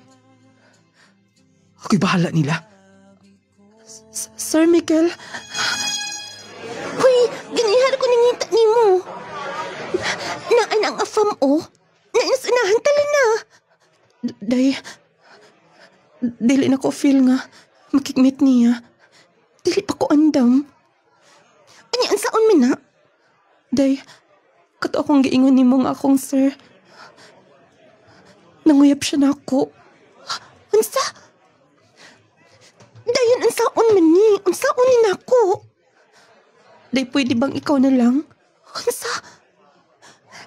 Speaker 6: Ako'y bahala nila.
Speaker 2: Sir Miguel? Huy, ganihar ko nangita ni mo. Naan ang afam o. Nainasunahan tala na. Dili na ko feel nga. Makikmit niya. Dili pa ko andam. Anya, ang saon man na? Day, kato akong giingon ni mo nga akong sir. Nanguyab siya na ako. Unsa? Dayon unsaon man ni? Unsaon ni nako? Day pwede bang ikaw na lang? Unsa?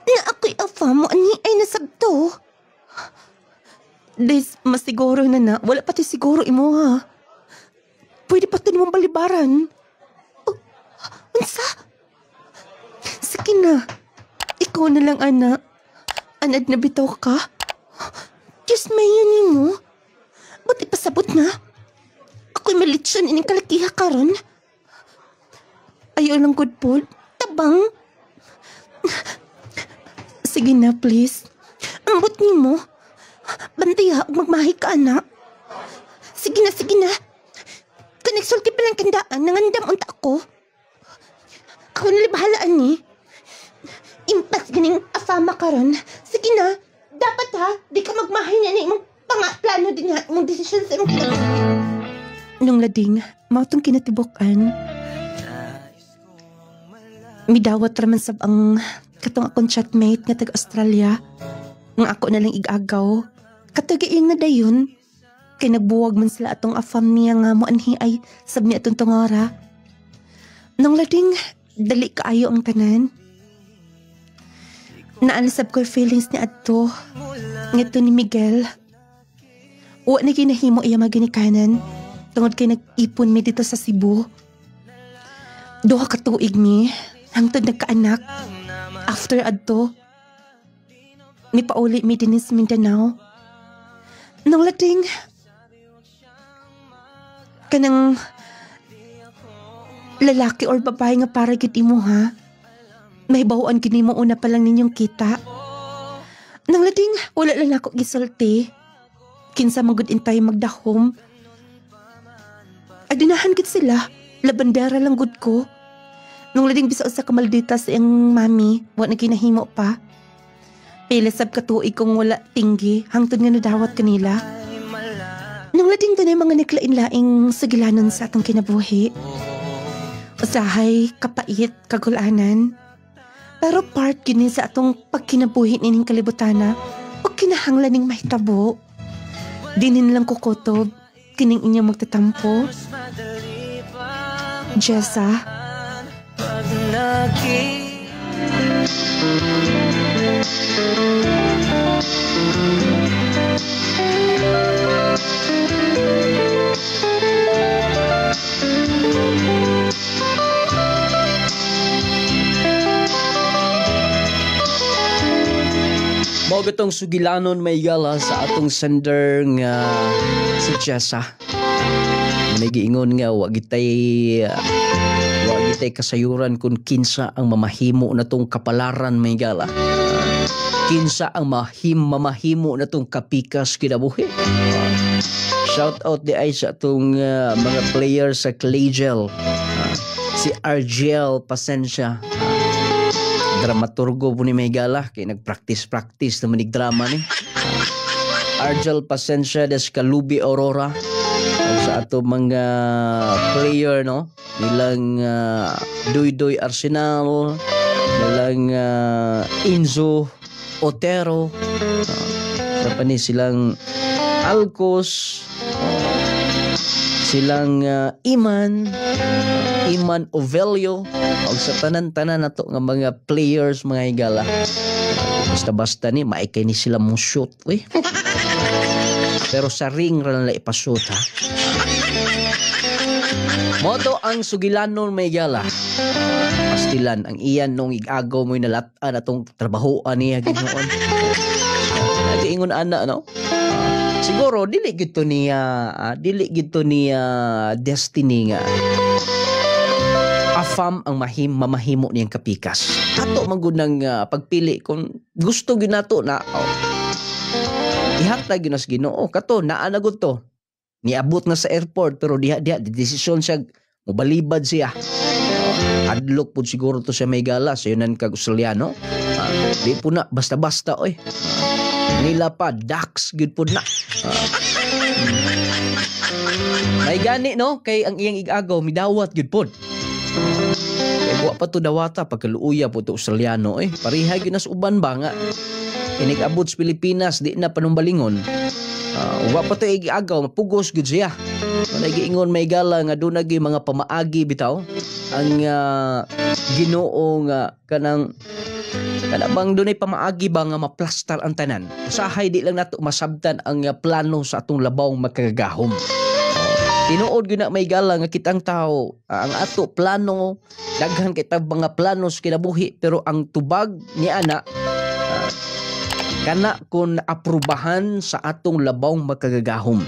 Speaker 2: Na ako'y afa mo ani ay nasabto. Day masiguro na. Wala pati siguro imo ha. Pwede pa ito naman balibaran. Unsa? Sige na. Ikaw na lang, anak. Anad na bitaw ka? Diyos may yan mo. Ba't ipasabot na? Ako'y malitsyon ining kalakiha karon. Ayaw lang good po. Tabang. Sige na, please. Ambot ni mo. Bantiya, magmahi ka, anak. Sige na. Kanagsulti pa lang kandaan, nangandam unta ako. Ako nalibahalaan ni. Impas ganing afama karon. Sige na, dapat ha, di ka magmahay niya na imong plano din ha, imong desisyon sa imong kinatibok. Nung lading, mautong kinatibokan, midawat raman sab ang katong akong chatmate nga taga-Australia. Nga ako na lang igagaw. Katagayang na dayon, kay nagbuwag man sila atong afam niya nga moanhi ay sab niya atong tungora. Nung lading, dali kaayo ang tanan. Naalasab ko feelings ni Adto. Ngito ni Miguel. Uwa na ginahimo iya maginikanan. Tungod kay nag-ipon mi dito sa Cebu. Duha ka tuig mi. Hangtod nagkaanak. After Adto, mi pauli mi din sa Mindanao. Nung lading, kanang lalaki or babae nga para gid imo ha. May bawaan gini mo una pa lang ninyong kita. Nang lading, wala lang ako gisulti. Kinsa magud intay magdahom. Adinahan gid sila. Labandera lang gud ko. Nung lading bisa sa kamaldita sa iyang mami, wala na kinahimo pa. Pilasab katuig kong wala tinggi, hangtod nga nadawat kanila. Nung lading doon ay mga naglain-laing sugilanon sa atong kinabuhi. Usahay, kapait, kagulanan. Pero part gini sa atong pagkinabuhi nining kalibutana o kinahanglan ning mahitabo. Dinin lang kukutob, kining inyong magtatampo. Jessa.
Speaker 6: Mao gatong sugilanon may gala sa atong sender nga si Jessa. May giingon nga wa gitay kasayuran kung kinsa ang mamahimo na tong kapalaran may gala. Kinsa ang mamahimo na tong kapikas kinabuhi. Shout out di ay sa atong mga players sa Claygel. Si Argel Pasensya. Dramaturgo po ni Megala kay nagpractice naman ng drama ni Argel Pasensya des Kalubi Aurora sa ato mga player no nilang Duydoy Arsenal nilang Inzo Otero sa pani silang Alcos silang Iman Ovelio o sa tanan-tanan na to nga mga players mga higala. Basta-basta ni maikay ni sila mong shoot pero sa ring ra lang ipashoot ha. Moto ang sugilanon may higala. Pastilan ang iyan nung igagaw mo nalatan atong trabahoan niya ginoon. Nag-ingon ana no. Siguro dili gito niya destiny nga afam ang mamahimo niyang kapikas. Ato magud nang pagpili kung gusto gyud nato na ihatag gyud nas Ginoo kato naa na gud to. Niabot na sa airport pero diha desisyon siya mobalibad siya. Adlok pud siguro to sa Megala sa yunan kag Australiano. Di po na basta-basta oy. Nila pa dax gud pud na. May gani no kay ang iyang igagaw midawat gud pud. Kay wa pa to dawata pagkaluuya po to Australiano pariha gyud nas uban ba nga Inigabot sa Pilipinas, di na panumbalingon. Wa pa to agaw, mapugos gud siya. Nagiingon may gala nga doon nagi mga pamaagi bitaw. Ang Ginoo nga kanang bang dunay pamaagi ba nga maplastar ang tanan. Usahay di lang nato masabtan ang plano sa atong labaw magkagahom. Tinuod gyud na may gala nga kitang tao ang ato plano daghan kay tag mga plano sa kinabuhi pero ang tubag ni ana kana kun aprubahan sa atong labaw magkagahom.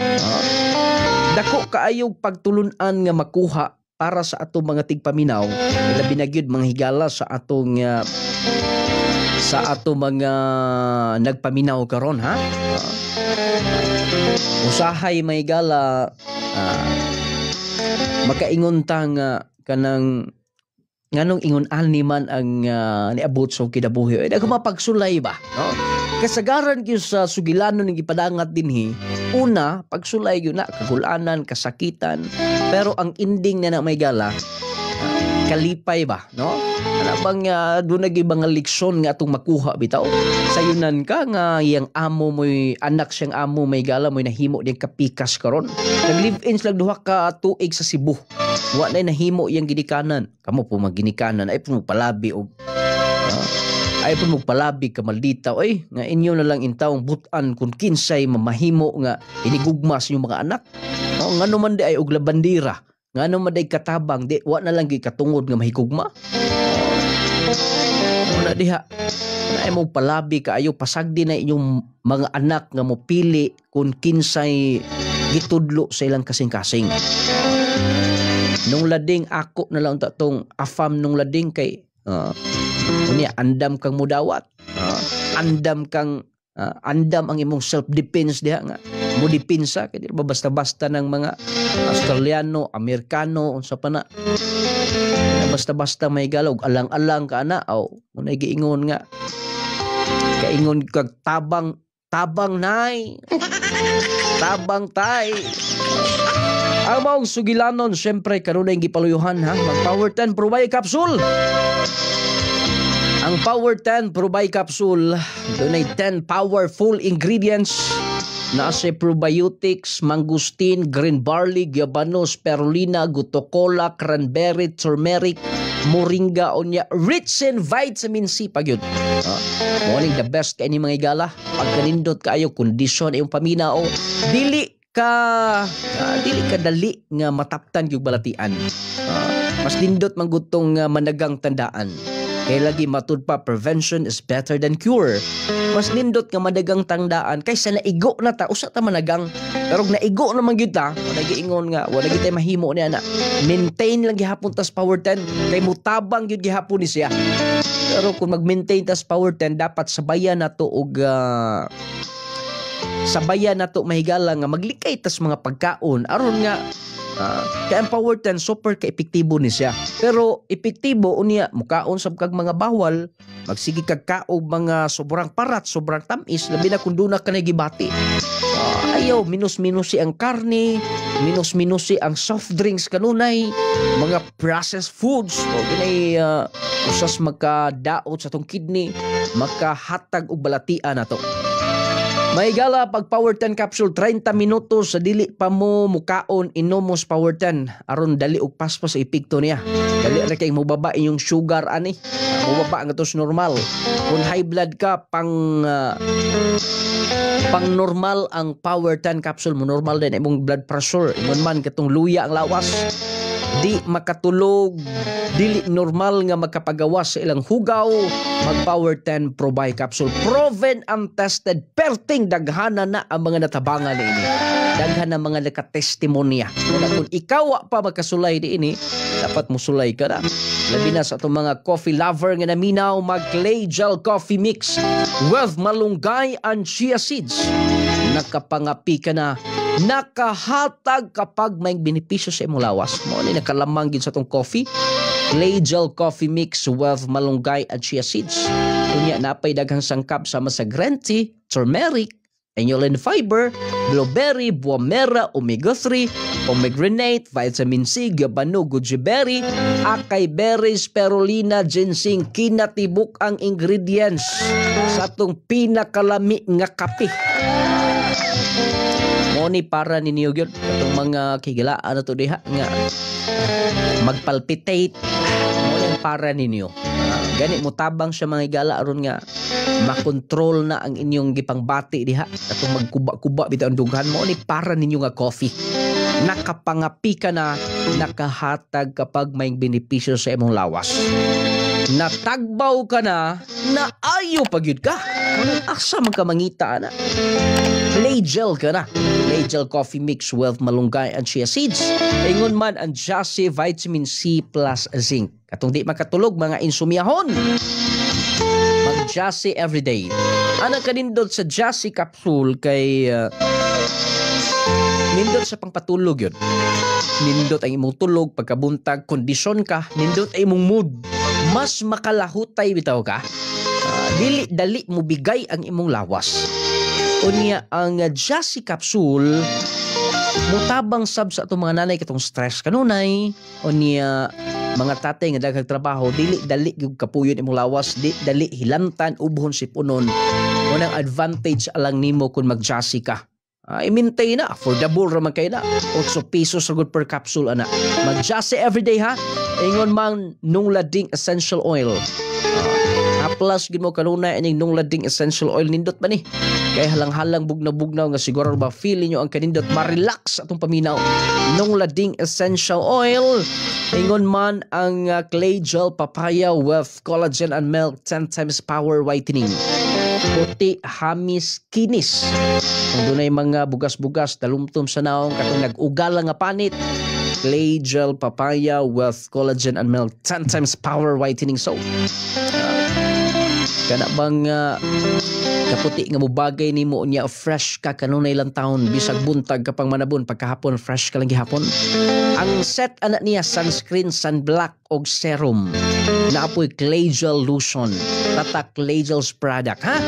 Speaker 6: Dako kaayog pagtulunan nga makuha para sa atong mga tigpaminaw, labi na gyud mga higala sa atong mga nagpaminaw karon ha. Usahay may gala makaingon ta nga kanang nganong ingon ani man ang niabot sa kinabuhi. Ay mapagsulay ba, no? Kasagaran gyud sa sugilanon ng ipadangat dinhi. Una, pagsulay gyud na kagulanan, kasakitan, pero ang ending na may gala kalipay ba, no? Ana bang doon naging mga leksyon nga atong makuha bitaw. Sayunan ka nga iyang amo mo'y anak siyang amo may gala mo'y nahimo diyang kapikas karon. Nag-live-in slag duha ka tuig sa Cebu. Wa na nahimo iyang ginikanan. Kamo po magginikanan ay po palabi og ay po magpalabi ka maldita oy nga inyo na lang intawong butan kung kinsay mamahimo nga inigugmas yung mga anak. Ngano man di ay og labandira. Ngano man di katabang di wa na lang gi katungod nga mahigugma. Una diha na ay mo palabi kaayo pasagdi na inyong mga anak nga mopili kung kinsay gitudlo sa ilang kasing-kasing. Nung lading ako na lang tatong afam nung lading kay unya andam kang mudawat. Andam ang imong self-defense diha nga mo depensa kay di ba basta-basta ng mga Australiano, Amerikano unsa pa na. Basta-basta may galog alang-alang ka na aw unay giingon nga kaingon kag tabang nay. Tabang tay. Ang maong sugilanon syempre kanunay gipaluyuhan ha. Mag Power 10 Probay Capsule. Ang Power 10 Probay Capsule, doon ay 10 powerful ingredients na sa probiotics, mangustin, green barley, guabano, spirulina, gutocola, cranberry, turmeric, moringa, onya, rich in vitamin C pag yun. Morning the best kay ni mga igala. Pagkanindot kayo, kondisyon yung paminao, dili ka dali nga mataptan yung balatian. Mas nindot manggutong managang tandaan. Kaya lagi matud pa, prevention is better than cure. Mas nindot nga madagang tandaan kaysa naigo na ta, usa ta managang. Pero naigo naman gyud ta, wala giingon nga, wala gyud tay mahimo niya na. Maintain lang gihapon tas Power 10 kay mutabang gyud gihapon ni siya. Pero kung mag-maintain tas Power 10 dapat sabayan nato og sabayan nato mahigala nga maglikay tas mga pagkaon aron nga kaya ang Power 10 super ka-epektibo ni siya. Pero epektibo unya mukaon sab kag mga bawal, magsige kag kaog mga sobrang parat, sobrang tamis, labi na kung duna ka nagibati. Ayaw minus-minusi ang karne, minus-minusi ang soft drinks kanunay, mga processed foods o kinay usas magkadaot sa tong kidney, makahatag og balatian nato. May gala pag Power 10 capsule 30 minutos sa dili pa mo mukaon inomos Power 10 aron dali og paspas sa epekto niya. Dali ra kay mobaba inyong sugar ani. Mobaba nga tos normal. Kung high blood ka pang normal ang Power 10 capsule mo normal din imong blood pressure. Ingon man katong luya ang lawas. Di makatulog, dili normal nga magkapagawas sa ilang hugaw, mag Power 10 Probay Capsule. Proven and tested, perting daghana na ang mga natabangan ni ini. Daghan na mga nakatestimonya. Kung ikaw pa magkasulay di ini, dapat musulay ka na. Labi na sa itong mga coffee lover nga naminaw, mag Clay Gel Coffee Mix with malunggay and chia seeds. Nakapangapi ka na, nakahatag kapag may benepisyo sa imong lawas. Mo ni nakalamang gid sa tong coffee. Clay Gel Coffee Mix with malunggay at chia seeds. Unya napay daghang sangkap sama sa green tea, turmeric, inulin fiber, blueberry, buah mera, omega-3, pomegranate, vitamin C, gabano, goji berry, acai berry, spirulina, ginseng, kinatibuk ang ingredients sa atong pinakalami nga kape. Mo ni para ninyo gyud katong mga kigilaan na to diha nga magpalpitate. Mo ni para ninyo. Gani mo tabang siya mga higala aron nga makontrol na ang inyong gipangbati diha katong magkuba-kuba bitaw ang dughan. Mo ni para ninyo nga coffee. Nakapangapi ka na, nakahatag kapag may benepisyo sa imong lawas. Natagbaw ka na, naayo pagyud ka. Asa man ka mangita na. Play-gel ka na. Play-gel coffee mix with malunggay and chia seeds. Ingon man ang Jassy Vitamin C plus Zinc. Katong di makatulog mga insomyahon. Mag-Jassy everyday. Ana kanindot sa Jassy capsule kay nindot sa pangpatulog yun. Nindot ang imong tulog, pagkabuntag, kondisyon ka, nindot ang imong mood. Mas makalahutay bitaw ka. Dili-dali mo bigay ang imong lawas. Unya ang Jassy capsule, mutabang sab sa itong mga nanay katong stress kanunay. Unya mga tatay nga daghang trabaho, dili-dali yung kapuyon imong lawas, dili hilantan, ubhon sipunon. Unang advantage alang nimo kung mag-Jassy ka. I-maintain na, affordable raman kayo na. 8 pesos ragod per capsule ana. Mag-Jassy everyday ha. Ingon mang nung lading essential oil. Plus gid mo kanunay aning nung lading essential oil nindot ba ni? Kay halang-halang bugnaw-bugnaw nga siguro ba feel niyo ang kanindot ma-relax atong paminaw. Nung lading essential oil. Ingon man ang clay gel papaya with collagen and milk 10 times power whitening. Puti hamis kinis. Kung dunay mga bugas-bugas talumtom sa naong katong nag-ugal nga panit. Clay gel papaya with collagen and milk 10 times power whitening soap. Kana bang kaputi nga mubagay nimo unya fresh ka kanunay lang taon bisag buntag kapang manabon pagkahapon fresh ka lang gihapon. Ang set ana niya sunscreen, sunblock og serum. Naapoy clay gel lotion, tatak clay gel's product ha.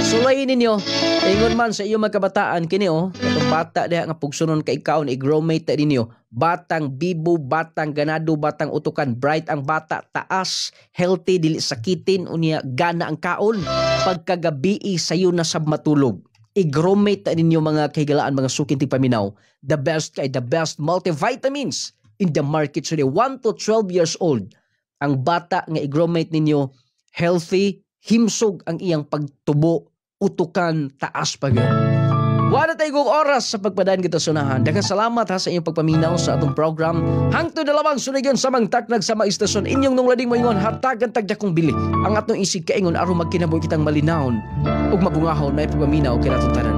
Speaker 6: Sulayin ninyo. Ingon man sa iyo magkabataan kini katong bata diha nga pugsunon kay ikaw ni growmate ta ninyo. Batang bibo, batang ganado, batang utukan, bright ang bata, taas, healthy, dili sakitin, unya gana ang kaon. Pagkagabi sayo na sab matulog. I-growmate ta ninyo mga kahigalaan, mga sukinting paminaw. The best kay the best multivitamins in the market so 1 to 12 years old. Ang bata nga i-growmate ninyo, healthy, himsog ang iyang pagtubo, utukan, taas pag wala tayong oras sa pagpadaan kita sunahan. Daghang salamat ha sa inyong pagpaminaw sa atong program. Hangtod na lamang sunigyon sa mga taknag sa mga istasyon. Inyong nung lading moingon hatagan tagdakong bili. Ang atong isig kaingon aron magkinabuhi kitang malinawon ug mabungahon may pagpaminaw kinatong tanan.